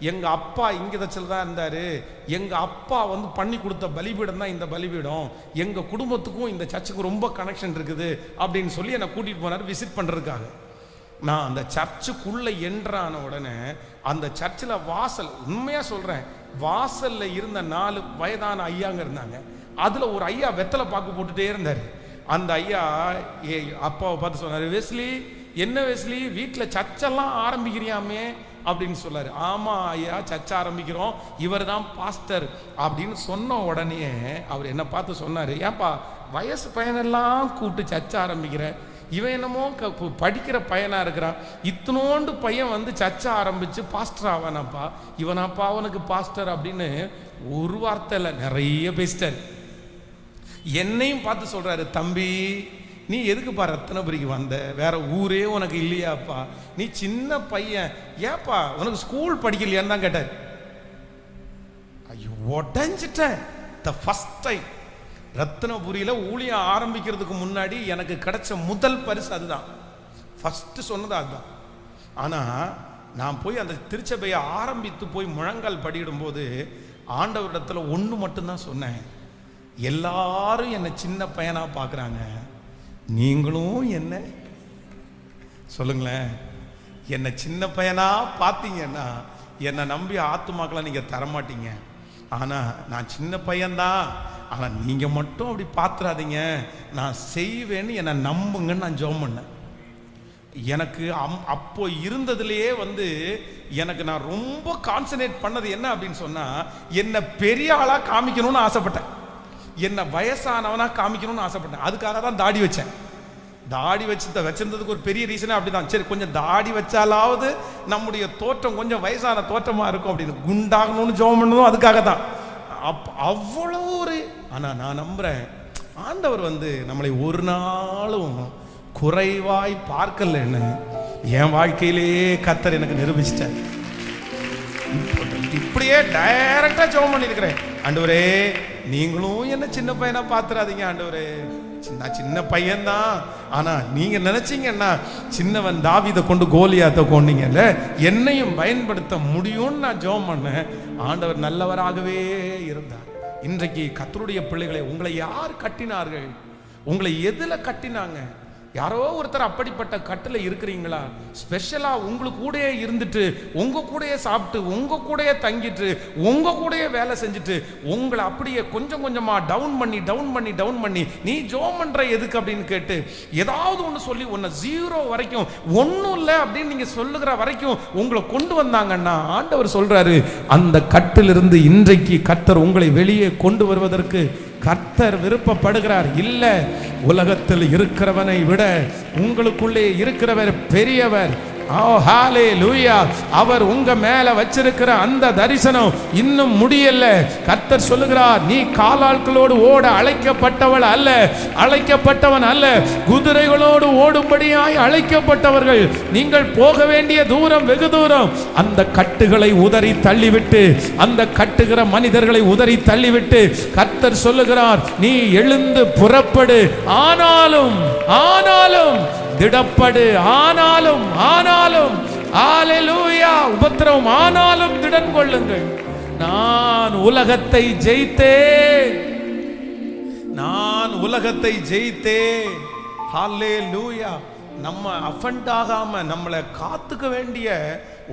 எங்கள் அப்பா இங்கே தச்சில் தான் இருந்தார். எங்கள் அப்பா வந்து பண்ணி கொடுத்த பலிபீடம் தான் இந்த பலிபீடம். எங்கள் குடும்பத்துக்கும் இந்த சர்ச்சுக்கு ரொம்ப கனெக்ஷன் இருக்குது அப்படின்னு சொல்லி என்னை கூட்டிகிட்டு போனார் விசிட் பண்ணுறதுக்காக. நான் அந்த சர்ச்சுக்குள்ளே என்ட்ரான உடனே அந்த சர்ச்சில் வாசல், உண்மையாக சொல்கிறேன், வாசலில் இருந்த 4 வயதான ஐயாங்க இருந்தாங்க. அதில் ஒரு ஐயா வெத்தலை பாக்கு போட்டுகிட்டே இருந்தார். அந்த ஐயா அப்பாவை பார்த்து சொன்னார், வெஸ்லி, என்ன வெஸ்லி, வீட்டில் சர்ச்செல்லாம் ஆரம்பிக்கிறியாமே அப்படின்னு சொல்லாரு. ஆமாம் ஐயா, சர்ச்சை ஆரம்பிக்கிறோம், இவர் தான் பாஸ்டர் அப்படின்னு சொன்ன உடனே அவர் என்னை பார்த்து சொன்னார், ஏன்பா வயசு பையனெல்லாம் கூப்பிட்டு சர்ச்சை ஆரம்பிக்கிற, இவன் என்னமோ படிக்கிற பையனாக இருக்கிறான், இத்தனோண்டு பையன் வந்து சர்ச்சை ஆரம்பித்து பாஸ்டர் ஆவானாப்பா, இவனாப்பா அவனுக்கு பாஸ்டர் அப்படின்னு ஒரு வார்த்தை இல்லை, நிறைய பேசிட்டார். என்னையும் பார்த்து சொல்கிறாரு, தம்பி நீ எதுக்குப்பா ரத்தினபுரிக்கு வந்த, வேற ஊரே உனக்கு இல்லையாப்பா, நீ சின்ன பையன், ஏப்பா உனக்கு ஸ்கூல் படிக்கலையான்னு தான் கேட்டார். ஐயோ உடஞ்சிட்டேன். த ஃபர்ஸ்ட் டைம் ரத்தினபுரியில் ஊழியம் ஆரம்பிக்கிறதுக்கு முன்னாடி எனக்கு கிடைச்ச முதல் பரிசு அதுதான். ஃபஸ்ட்டு சொன்னது அதுதான். ஆனால் நான் போய் அந்த திருச்சபையை ஆரம்பித்து போய் முழங்கால் படியிடும்போது ஆண்டவரிடத்துல ஒன்று மட்டும்தான் சொன்னேன், எல்லாரும் என்னை சின்ன பையனாக பார்க்குறாங்க, நீங்களும் என்ன சொல்லுங்களேன், என்னை சின்ன பையனா பார்த்தீங்கன்னா என்னை நம்பி ஆத்துமாக்களை நீங்கள் தரமாட்டீங்க. ஆனால் நான் சின்ன பையன்தான், ஆனால் நீங்கள் மட்டும் அப்படி பார்த்துறாதீங்க, நான் செய்வேன்னு என்னை நம்புங்கன்னு நான் ஜெபம் பண்ணேன். எனக்கு அப்போ இருந்ததுலேயே வந்து எனக்கு நான் ரொம்ப கான்சன்ட்ரேட் பண்ணது என்ன அப்படின்னு சொன்னால், என்னை பெரிய ஆளாக காமிக்கணும்னு ஆசைப்பட்டேன், என்னை வயசானவனாக காமிக்கணும்னு ஆசைப்பட்டேன். அதுக்காக தான் தாடி வச்சேன். தாடி வச்சிருந்ததுக்கு ஒரு பெரிய ரீசனே அப்படிதான். சரி, கொஞ்சம் தாடி வச்சாலாவது நம்முடைய தோற்றம் கொஞ்சம் வயசான தோற்றமாக இருக்கும் அப்படின்னு குண்டாகணும்னு ஜெபம் பண்ணதும் அதுக்காக தான். அவ்வளோ ஒரு, ஆனால் நான் நம்புகிறேன் ஆண்டவர் வந்து நம்மளை ஒரு நாளும் குறைவாய் பார்க்கலன்னு என் வாழ்க்கையிலேயே கர்த்தர் எனக்கு நிரூபிச்சிட்டார். இப்படியே டைரக்டா ஜெபம் பண்ணிருக்கிறேன், ஆண்டவரே நீங்களும் என்ன சின்ன பையனா பாத்துறாதீங்க ஆண்டவரே, நான் சின்ன பையன்தான், ஆனா நீங்க நினைச்சீங்கன்னா சின்னவன் தாவீதை கொண்டு கோலியாத்தை கொண்டீங்கல்ல, என்னையும் பயன்படுத்த முடியும்னு நான் ஜெபம் பண்ணேன். ஆண்டவர் நல்லவராகவே இருந்தார். இன்றைக்கு கர்த்தருடைய பிள்ளைகளை, உங்களை யார் கட்டினார்கள்? உங்களை எதுல கட்டினாங்க? யாரோ ஒருத்தர் அப்படிப்பட்ட கட்டில் இருக்கிறீங்களா? ஸ்பெஷலா உங்களுக்கு கூடயே இருந்துட்டு, உங்க கூடயே சாப்பிட்டு, உங்க கூடயே தங்கிட்டு, உங்க கூடயே வேலை செஞ்சுட்டு, உங்களை அப்படியே கொஞ்சம் கொஞ்சமா டவுன் பண்ணி நீ ஜெபம் பண்ற எதுக்கு அப்படின்னு கேட்டு ஏதாவது ஒன்று சொல்லி உன்னை 0 வரைக்கும், ஒன்றும் இல்லை அப்படின்னு நீங்க சொல்லுகிற வரைக்கும் உங்களை கொண்டு வந்தாங்கன்னா, ஆண்டவர் சொல்றாரு, அந்த கட்டிலிருந்து இன்றைக்கு கர்த்தர் உங்களை வெளியே கொண்டு வருவதற்கு கர்த்தர் விருப்பப்படுகிறார். இல்ல, உலகத்தில் இருக்கிறவனை விட உங்களுக்குள்ளே இருக்கிறவர் பெரியவர். அவர் உங்க மேல வச்சிருக்கிற அந்த தரிசனம் இன்னும் முடியல. கர்த்தர் சொல்லுகிறார், நீ காலாட்களோடு ஓட அழைக்கப்பட்டவள் அல்ல, அழைக்கப்பட்டவன் அல்ல, குதிரைகளோடு ஓடும்படியாய் அழைக்கப்பட்டவர்கள். நீங்கள் போக வேண்டிய தூரம் வெகு தூரம். அந்த கட்டுகளை உதறி தள்ளிவிட்டு, அந்த கட்டுகிற மனிதர்களை உதறி தள்ளிவிட்டு கர்த்தர் சொல்லுகிறார், நீ எழுந்து புறப்படு, ஆனாலும் திடப்படு, ஆனாலும் ஹல்லேலூயா, உபத்திரவம் ஆனாலும் திடன் கொள்ளுங்கள். நான் உலகத்தை ஜெயித்தேன். ஹல்லேலூயா. நம்ம அஃபண்ட் ஆகாம நம்மளை காத்துக்க வேண்டிய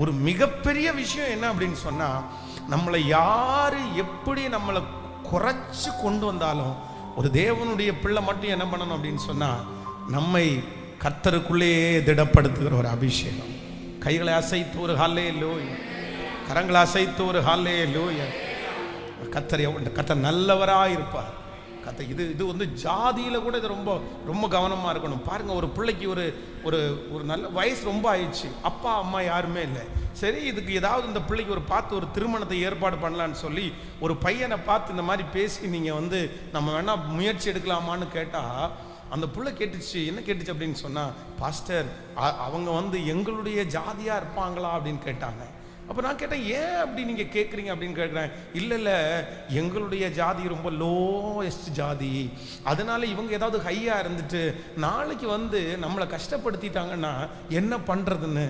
ஒரு மிகப்பெரிய விஷயம் என்ன அப்படின்னு சொன்னா, நம்மளை யாரு எப்படி நம்மளை குறைச்சு கொண்டு வந்தாலும் ஒரு தேவனுடைய பிள்ளை மட்டும் என்ன பண்ணணும் அப்படின்னு சொன்னா, நம்மை கர்த்தருக்குள்ளேயே திடப்படுத்துகிற ஒரு அபிஷேகம். கைகளை அசைத்து ஒரு ஹல்லேலூயா, கரங்களை அசைத்து ஒரு ஹல்லேலூயா. கர்த்தர் நல்லவராக இருப்பார். இது வந்து ஜாதியில் கூட இது ரொம்ப ரொம்ப கவனமாக இருக்கணும். பாருங்க, ஒரு பிள்ளைக்கு ஒரு ஒரு ஒரு நல்ல வயசு ரொம்ப ஆயிடுச்சு, அப்பா அம்மா யாருமே இல்லை. சரி, இதுக்கு ஏதாவது இந்த பிள்ளைக்கு ஒரு பார்த்து ஒரு திருமணத்தை ஏற்பாடு பண்ணலான்னு சொல்லி ஒரு பையனை பார்த்து இந்த மாதிரி பேசி நீங்கள் வந்து நம்ம வேணா முயற்சி எடுக்கலாமான்னு கேட்டால், அந்த பிள்ளை கேட்டுச்சு. என்ன கேட்டுச்சு அப்படின்னு சொன்னால், பாஸ்டர் அவங்க வந்து எங்களுடைய ஜாதியாக இருப்பாங்களா அப்படின்னு கேட்டாங்க. அப்போ நான் கேட்டேன், ஏன் அப்படி நீங்கள் கேட்குறீங்க அப்படின்னு கேட்குறேன். இல்லை, எங்களுடைய ஜாதி ரொம்ப லோயஸ்ட் ஜாதி, அதனால இவங்க ஏதாவது ஹையாக இருந்துட்டு நாளைக்கு வந்து நம்மளை கஷ்டப்படுத்திட்டாங்கன்னா என்ன பண்ணுறதுன்னு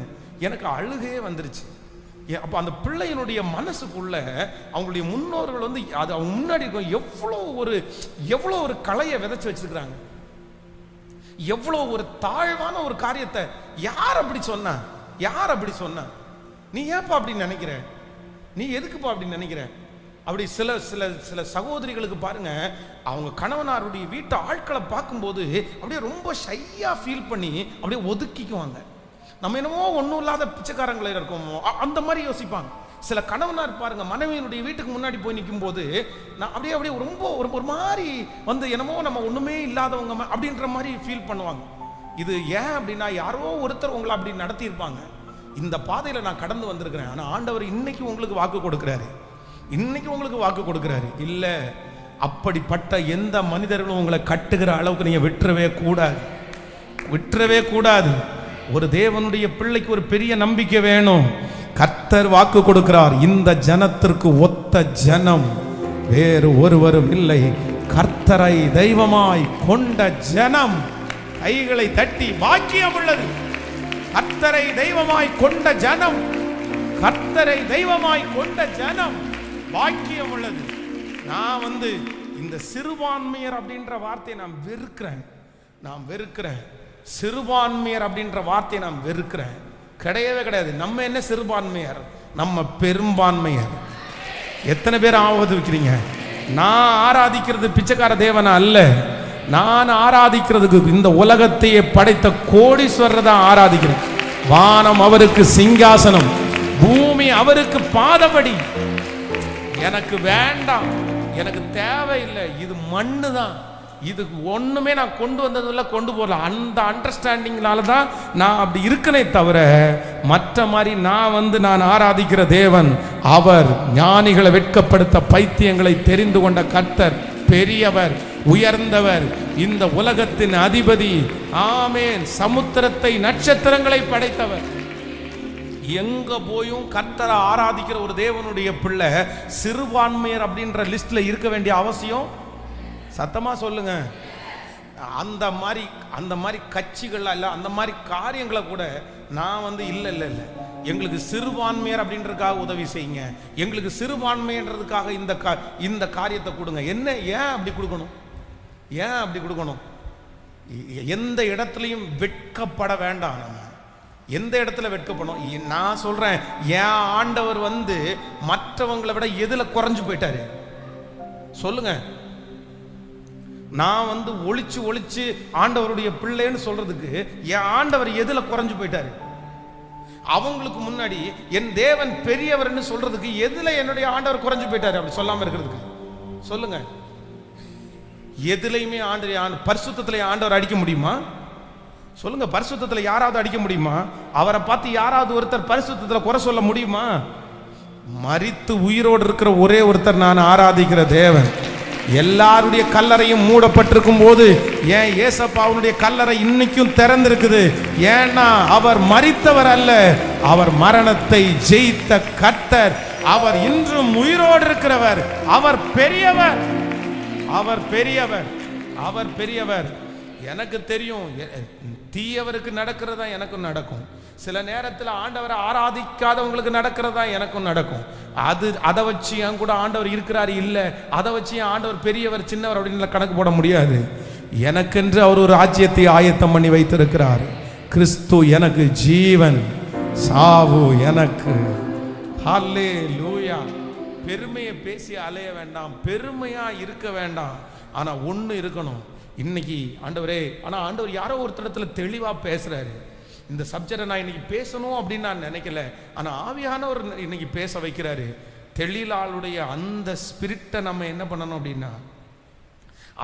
எனக்கு அழுகையே வந்துருச்சு. அப்போ அந்த பிள்ளையினுடைய மனசுக்குள்ள அவங்களுடைய முன்னோர்கள் வந்து அது அவங்க முன்னாடி இருக்கும் எவ்வளோ ஒரு கலையை விதைச்சு வச்சிருக்கிறாங்க, எவ்வளோ ஒரு தாழ்வான ஒரு காரியத்தை. யார் அப்படி சொன்னா? நீ ஏப்பா அப்படின்னு நினைக்கிற? நீ எதுக்குப்பா அப்படின்னு நினைக்கிற? அப்படி சில சில சில சகோதரிகளுக்கு பாருங்க, அவங்க கணவனாருடைய வீட்டு ஆட்களை பார்க்கும்போது அப்படியே ரொம்ப ஷையா ஃபீல் பண்ணி அப்படியே ஒதுக்கிக்குவாங்க. நம்ம என்னமோ ஒன்றும் இல்லாத பிச்சைக்காரங்களை இருக்கோமோ அந்த மாதிரி யோசிப்பாங்க. சில கணவனார் பாருங்க, மனைவியினுடைய வீட்டுக்கு முன்னாடி போய் நிற்கும் போது நான் அப்படியே ரொம்ப ஒரு மாதிரி வந்து என்னமோ நம்ம ஒண்ணுமே இல்லாதவங்க அப்படின்ற மாதிரி ஃபீல் பண்ணுவாங்க. இது ஏன் அப்படின்னா, யாரோ ஒருத்தர் உங்களை அப்படி நடத்தியிருப்பாங்க. இந்த பாதையில நான் கடந்து வந்திருக்கிறேன். ஆனா ஆண்டவர் இன்னைக்கு உங்களுக்கு வாக்கு கொடுக்கிறாரு. இல்ல, அப்படிப்பட்ட எந்த மனிதர்களும் உங்களை கட்டுகிற அளவுக்கு நீங்க விட்டுறவே கூடாது. ஒரு தேவனுடைய பிள்ளைக்கு ஒரு பெரிய நம்பிக்கை வேணும். கர்த்தர் வாக்கு கொடுக்கிறார், இந்த ஜனத்திற்கு ஒத்த ஜனம் வேறு ஒருவரும் இல்லை. கர்த்தரை தெய்வமாய் கொண்ட ஜனம் கைகளை தட்டி பாக்கியம் உள்ளது. கர்த்தரை தெய்வமாய் கொண்ட ஜனம் பாக்கியம் உள்ளது. நான் வந்து இந்த சிறுபான்மையர் அப்படின்ற வார்த்தையை நான் வெறுக்கிறேன். சிறுபான்மையர் அப்படின்ற வார்த்தையை நான் வெறுக்கிறேன். கிடையவே கிடையாது. நம்ம என்ன சிறுபான்மையர்? நம்ம பெரும்பான்மையர். எத்தனை பேர் ஆவதுக்கிறீங்க? நான் ஆராதிக்கிறது பிச்சைக்கார தேவனா அல்ல. நான் ஆராதிக்கிறதுக்கு இந்த உலகத்தையே படைத்த கோடீஸ்வரர் தான் ஆராதிக்கிறேன். வானம் அவருக்கு சிங்காசனம், பூமி அவருக்கு பாதபடி. எனக்கு வேண்டாம், எனக்கு தேவையில்லை. இது மண்ணு தான், இதுக்கு ஒண்ணுமே நான் கொண்டு வந்ததில்லை, கொண்டு போகல. அந்த அண்டர்ஸ்டாண்டிங்னால தான் நான் அப்படி இருக்கனே தவிர, மற்ற மாதிரி நான் ஆராதிக்கிற தேவன் அவர் ஞானிகளை வெட்கப்படுத்த பைத்தியங்களை தெரிந்து கொண்ட கர்த்தர், பெரியவர், உயர்ந்தவர், இந்த உலகத்தின் அதிபதி. ஆமென். சமுத்திரத்தை, நட்சத்திரங்களை படைத்தவர். எங்க போயும் கர்த்தரை ஆராதிக்கிற ஒரு தேவனுடைய பிள்ளை சிறுபான்மையர் அப்படின்ற லிஸ்ட்ல இருக்க வேண்டிய அவசியம், சத்தமா சொல்லுங்க. அந்த மாதிரி கட்சிகள் அல்ல, அந்த மாதிரி காரியங்களை கூட நான் இல்லை, எங்களுக்கு சிறுபான்மையர் அப்படின்றதுக்காக உதவி செய்யுங்க, எங்களுக்கு சிறுபான்மைன்றதுக்காக இந்த காரியத்தை கொடுங்க. என்ன, ஏன் அப்படி கொடுக்கணும்? எந்த இடத்துலையும் வெட்கப்பட வேண்டாம். நம்ம எந்த இடத்துல வெட்கப்படும்? நான் சொல்றேன், என் ஆண்டவர் மற்றவங்களை விட எதுல குறைஞ்சு போயிட்டாரு சொல்லுங்க. நான் ஒளிச்சு ஆண்டவருடைய பிள்ளைன்னு சொல்றதுக்கு என் ஆண்டவர் எதுல குறைஞ்சு போயிட்டாரு? அவங்களுக்கு முன்னாடி என் தேவன் பெரியவர்னு சொல்றதுக்கு எதுல என்னுடைய ஆண்டவர் குறைஞ்சு போயிட்டாரு? அப்படி சொல்லாம இருக்கிறதுக்கு சொல்லுங்க. எதுலையுமே பரிசுத்தத்துல ஆண்டவர் அடிக்க முடியுமா? சொல்லுங்க. பரிசுத்தத்துல யாராவது அடிக்க முடியுமா? அவரை பார்த்து யாராவது ஒருத்தர் பரிசுத்தத்துல குறை சொல்ல முடியுமா? மரித்து உயிரோடு இருக்கிற ஒரே ஒருத்தர் நான் ஆராதிக்கிற தேவன். எல்லாருடைய கல்லறையும் மூடப்பட்டிருக்கும் போது ஏன் ஏசப்பாவுடைய கல்லறை இன்னைக்கும் திறந்திருக்குது? ஏன்னா அவர் மரித்தவர் அல்ல, அவர் மரணத்தை ஜெயித்த கர்த்தர். அவர் இன்றும் உயிரோடு இருக்கிறவர். அவர் பெரியவர். எனக்கு தெரியும், தீயவருக்கு நடக்கிறதா எனக்கும் நடக்கும். சில நேரத்தில் ஆண்டவரை ஆராதிக்காதவங்களுக்கு நடக்கிறதா எனக்கும் நடக்கும். அதை வச்சு என் கூட ஆண்டவர் இருக்கிறாரு இல்லை, அதை வச்சு என் ஆண்டவர் பெரியவர் சின்னவர் அப்படின்னு கணக்கு போட முடியாது. எனக்கென்று அவர் ஒரு ராஜ்யத்தை ஆயத்தம் பண்ணி வைத்திருக்கிறார். கிறிஸ்து எனக்கு ஜீவன், சாவு எனக்கு. ஹல்லேலூயா. பெருமையை பேசி அலைய வேண்டாம், பெருமையா இருக்க வேண்டாம். ஆனா ஒண்ணு இருக்கணும், இன்னைக்கு ஆண்டவரே, ஆனா ஆண்டவர் யாரோ ஒருத்தரத்துல தெளிவா பேசுறாரு. இந்த சப்ஜெக்டை நான் இன்னைக்கு பேசணும் அப்படின்னு நான் நினைக்கல, ஆனா ஆவியானவர் இன்னைக்கு பேச வைக்கிறாரு. தெளிலாளுடைய அந்த ஸ்பிரிட்டை நம்ம என்ன பண்ணணும் அப்படின்னா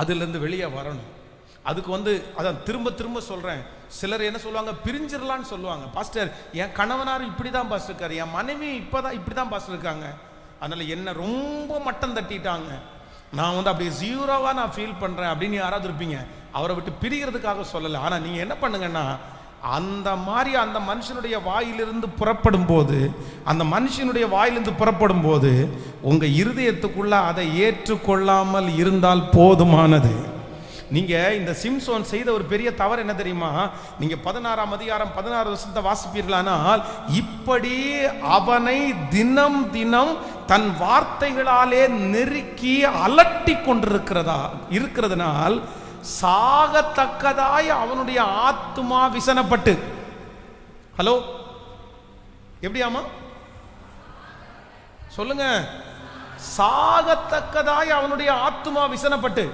அதுல இருந்து வெளியே வரணும். அதுக்கு அதான் திரும்ப திரும்ப சொல்றேன். சிலர் என்ன சொல்லுவாங்க, பிரிஞ்சிடலான்னு சொல்லுவாங்க. பாஸ்டர், என் கணவனார் இப்படிதான் பாஸ்டர் இருக்காரு, என் மனைவி இப்படிதான் பாஸ்டர் இருக்காங்க, அதனால என்ன ரொம்ப மட்டம் தட்டிட்டாங்க, நான் அப்படியே ஜீரோவா நான் ஃபீல் பண்றேன் அப்படின்னு யாராவது இருப்பீங்க. அவரை விட்டு பிரிகிறதுக்காக சொல்லலை. ஆனா நீங்க என்ன பண்ணுங்கன்னா, அந்த மாதிரி அந்த மனுஷனுடைய வாயிலிருந்து புறப்படும் போது, அந்த மனுஷனுடைய வாயிலிருந்து புறப்படும் போது உங்க இருதயத்துக்குள்ள அதை ஏற்றுக்கொள்ளாமல் இருந்தால் போதுமானது. நீங்க இந்த சிம்சோன் செய்த ஒரு பெரிய தவறு என்ன தெரியுமா? நீங்க 16ஆம் அதிகாரம் 16 வசனத்தை வாசிப்பீர்களானால், இப்படி அவனை தினம் தினம் தன் வார்த்தைகளாலே நெருக்கி அலட்டி இருக்கிறதுனால் சாகத்தக்கதாய் அவனுடைய ஆத்துமா விசனப்பட்டு. ஹலோ, எப்படியாமா சொல்லுங்க? சாகத்தக்கதாய் அவனுடைய ஆத்துமா விசனப்பட்டு.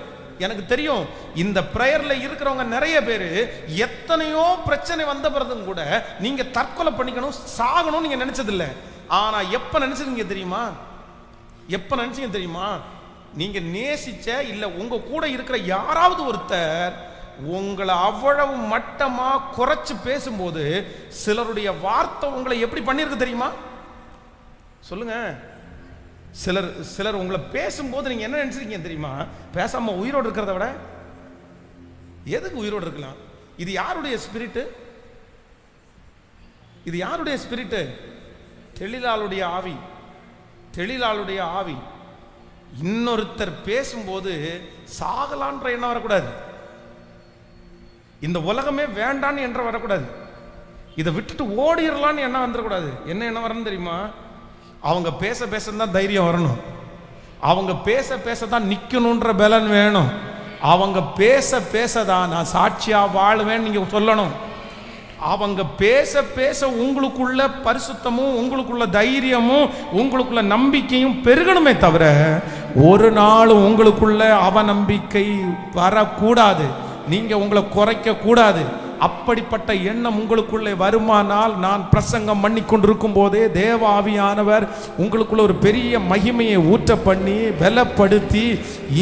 எனக்கு தெரியும், இந்த பிரேயர்ல இருக்கிறவங்க நிறைய பேரு எத்தனையோ பிரச்சனை வந்த பிறகும் கூட நீங்க தற்கொலை பண்ணிக்கணும், சாகணும் நீங்க நினைச்சதில்ல. ஆனா எப்ப நினைச்சீங்க தெரியுமா? எப்ப நினைச்சீங்க தெரியுமா? நீங்க நேசிச்ச இல்ல உங்க கூட இருக்கிற யாராவது ஒருத்தர் உங்களை அவ்வளவு மட்டமா குறைச்சு பேசும்போது சிலருடைய வார்த்தை உங்களை எப்படி பண்ணிருக்கு தெரியுமா? சொல்லுங்க. சிலர் உங்களை பேசும்போது நீங்க என்ன நினைச்சிருக்கீங்க தெரியுமா? பேசாம உயிரோடு இருக்கிறத விட எதுக்கு உயிரோடு இருக்கலாம்? இது யாருடைய ஸ்பிரிட்? இது யாருடைய ஸ்பிரிட்? தெளிலாளுடைய ஆவி. தெளிலாளுடைய ஆவி. இன்னொருத்தர் பேசும்போது சாகலான்ற எண்ணம் வரக்கூடாது, இந்த உலகமே வேண்டான்னு என்ற வரக்கூடாது, இதை விட்டுட்டு ஓடிடலான்னு எண்ணம் வந்துடக்கூடாது. என்ன வரணும் தெரியுமா? அவங்க பேச பேசதான் தைரியம் வரணும், அவங்க பேச பேசதான் நிக்கணும்ன்ற பலன் வேணும், அவங்க பேச பேசதான் நான் சாட்சியா வாழுவேன் நீங்க சொல்லணும். அவங்க பேச பேச உங்களுக்குள்ள பரிசுத்தமும் உங்களுக்குள்ள தைரியமும் உங்களுக்குள்ள நம்பிக்கையும் பெருகணுமே தவிர ஒரு நாளும் உங்களுக்குள்ள அவநம்பிக்கை வரக்கூடாது, நீங்க உங்களை குறைக்க கூடாது. அப்படிப்பட்ட எண்ணம் உங்களுக்குள்ளே வருமானால், நான் பிரசங்கம் பண்ணி கொண்டிருக்கும் போதே தேவ ஆவியானவர் உங்களுக்குள்ள ஒரு பெரிய மகிமையை ஊற்ற பண்ணி பலப்படுத்தி,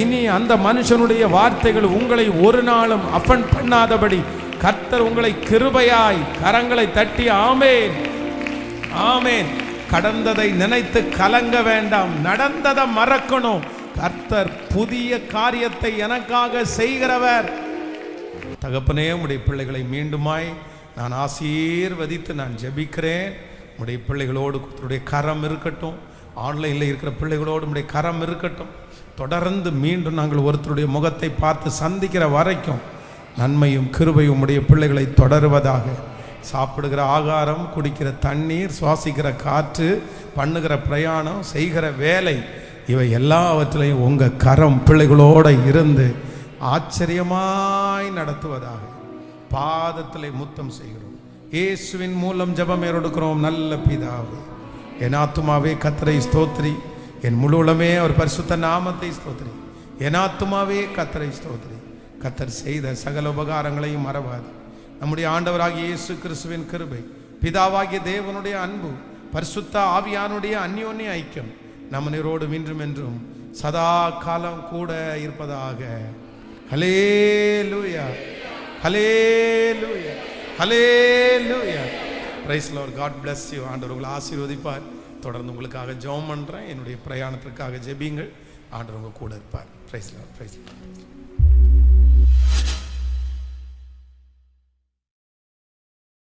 இனி அந்த மனுஷனுடைய வார்த்தைகள் உங்களை ஒரு நாளும் அஃபண்ட் பண்ணாதபடி கர்த்தர் உங்களை கிருபையாய் கரங்களை தட்டி ஆமேன் ஆமேன். கடந்ததை நினைத்து கலங்க வேண்டாம், நடந்ததை மறக்கணும். கர்த்தர் புதிய காரியத்தை எனக்காக செய்கிறவர். தகப்பனே, உடைய பிள்ளைகளை மீண்டுமாய் நான் ஆசீர்வதித்து நான் ஜெபிக்கிறேன். உடைய பிள்ளைகளோடு உடைய கரம் இருக்கட்டும், ஆன்லைனில் இருக்கிற பிள்ளைகளோடு உடைய கரம் இருக்கட்டும். தொடர்ந்து மீண்டும் நாங்கள் ஒருத்தருடைய முகத்தை பார்த்து சந்திக்கிற வரைக்கும் நன்மையும் கிருபையும் உடைய பிள்ளைகளை தொடருவதாக. சாப்பிடுகிற ஆகாரம், குடிக்கிற தண்ணீர், சுவாசிக்கிற காற்று, பண்ணுகிற பிரயாணம், செய்கிற வேலை, இவை எல்லாவற்றிலையும் உங்கள் கரம் பிள்ளைகளோடு இருந்து ஆச்சரியமாய் நடத்துவதாக. பாதத்திலே முத்தம் செய்கிறோம், இயேசுவின் மூலம் ஜெபம் ஏறெடுக்கிறோம் நல்ல பிதாவே. என் ஆத்துமாவே கர்த்தரை ஸ்தோத்திரி, என் முழு உளமே அவர் பரிசுத்த நாமத்தை ஸ்தோத்திரி. என் ஆத்துமாவே கர்த்தரை ஸ்தோத்திரி. கர்த்தர் செய்த சகல உபகாரங்களையும் மறவாது. நம்முடைய ஆண்டவராகிய இயேசு கிறிஸ்துவின் கிருபை, பிதாவாகிய தேவனுடைய அன்பு, பரிசுத்த ஆவியானுடைய அந்யோன்ய ஐக்கியம் நம் அனைவரோடும் இன்றும் என்றும் சதா காலம் கூட இருப்பதாக. Hallelujah, hallelujah, hallelujah. Praise the Lord. God bless you. ஆண்டவர் உங்களை ஆசீர்வதிப்பார். தொடர்ந்து உங்களுக்காக ஜெபம் பண்றேன். என்னுடைய பிரயாணத்திற்காக ஜெபியுங்கள். ஆண்டவர் உங்க கூட இருப்பார். Price the Lord, price the Lord.